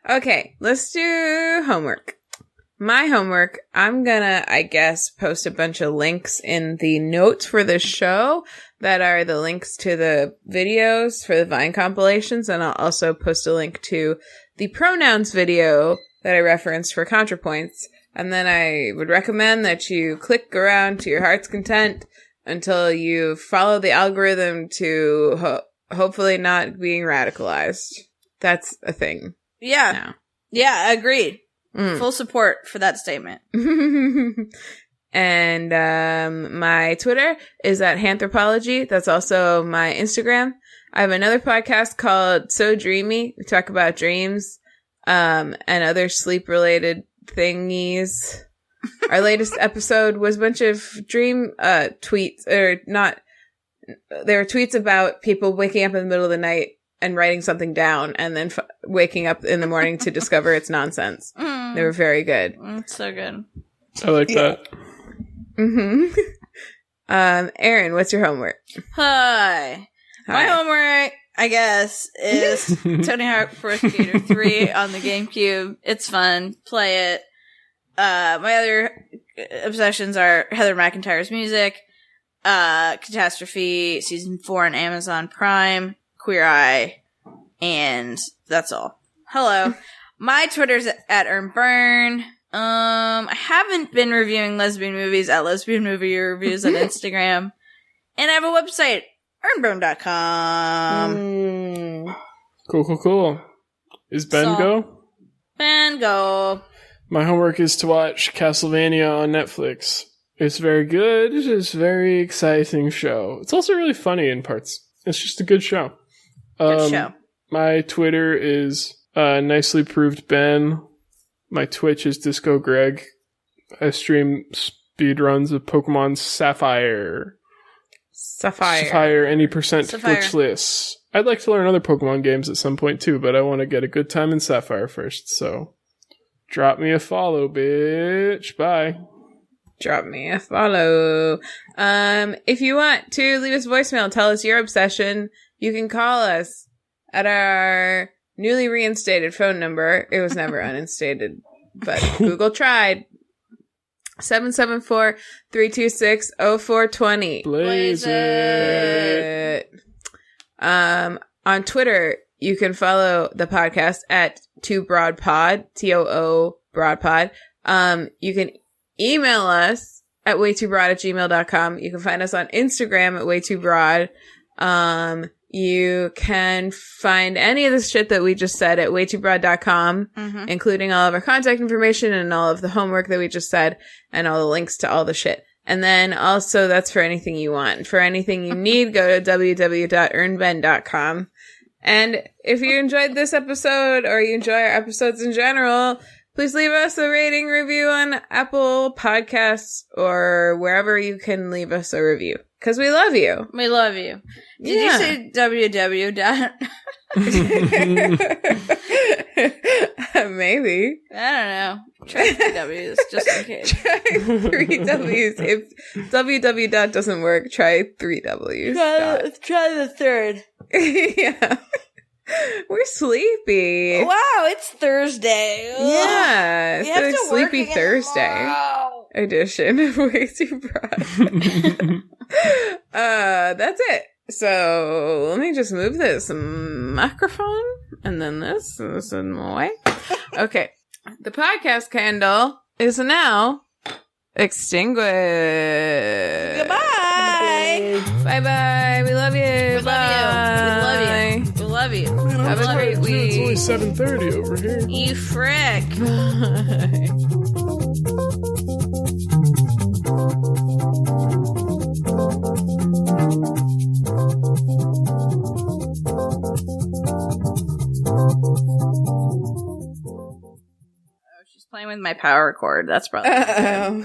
Okay, let's do homework. My homework, I'm gonna, I guess, post a bunch of links in the notes for the show that are the links to the videos for the Vine compilations, and I'll also post a link to the pronouns video that I referenced for ContraPoints. And then I would recommend that you click around to your heart's content until you follow the algorithm to hopefully not being radicalized. That's a thing. Yeah. Now. Yeah, agreed. Full support for that statement. And my Twitter is at Hanthropology. That's also my Instagram. I have another podcast called So Dreamy. We talk about dreams and other sleep-related thingies. Our latest episode was a bunch of dream tweets, or not. There were tweets about people waking up in the middle of the night and writing something down, and then waking up in the morning to discover it's nonsense. They were very good. It's so good. I like that. Mm-hmm. Erin, what's your homework? Hi. My homework, I guess, is Tony Hawk Pro Skater 3 on the Gamecube. It's fun. Play it. My other obsessions are Heather McIntyre's music, Catastrophe Season 4 on Amazon Prime, Queer Eye, and that's all. Hello. My Twitter's at EarnBurn. I haven't been reviewing lesbian movies at LesbianMovieReviews on Instagram. And I have a website, earnburn.com. Cool. Is Ben go? Ben go. My homework is to watch Castlevania on Netflix. It's very good. It's a very exciting show. It's also really funny in parts. It's just a good show. Good show. My Twitter is Nicely Proved Ben. My Twitch is Disco Greg. I stream speedruns of Pokemon Sapphire, any percent glitchless. I'd like to learn other Pokemon games at some point too, but I want to get a good time in Sapphire first, so drop me a follow, bitch. Bye. Drop me a follow. If you want to leave us a voicemail, tell us your obsession, you can call us at our newly reinstated phone number. It was never uninstated, but Google tried. 774-326-0420. Blaze it. On Twitter, you can follow the podcast at TooBroadPod, TOO Broadpod. You can email us at waytoobroad@gmail.com. You can find us on Instagram at waytoobroad. You can find any of the shit that we just said at waytoobroad.com, including all of our contact information and all of the homework that we just said and all the links to all the shit. And then also that's for anything you want. For anything you need, go to www.earnben.com. And if you enjoyed this episode or you enjoy our episodes in general, please leave us a rating review on Apple Podcasts or wherever you can leave us a review. Because we love you. We love you. Did you say www? maybe. I don't know. Try 3 W's, just in case. Try 3 W's. If www dot doesn't work, try 3 W's. Try the third. Yeah. We're sleepy. Wow, it's Thursday. Ugh. Yeah. We It's have like to work Sleepy again Thursday tomorrow. edition of Way Too Broad. That's it. So let me just move this microphone and then this in my way. Okay. The podcast candle is now extinguished. Goodbye. Bye-bye. We love you. We love you. We love you. Have a great week. It's only 7:30 over here. You frick. She's playing with my power cord. That's probably Uh-oh.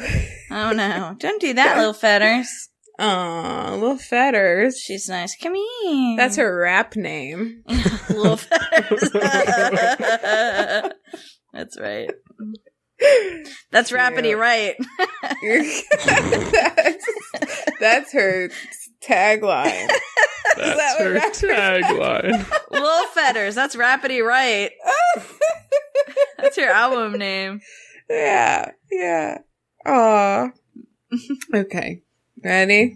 Oh no. Don't do that, little feathers. Aw, Little Fetters. She's nice. Come here. That's her rap name. Little feathers. That's right. That's Rapidy right. that's her tagline. That's her tagline. Little feathers. That's Rapidy right. That's your album name. Yeah. Aw. Okay. Ready?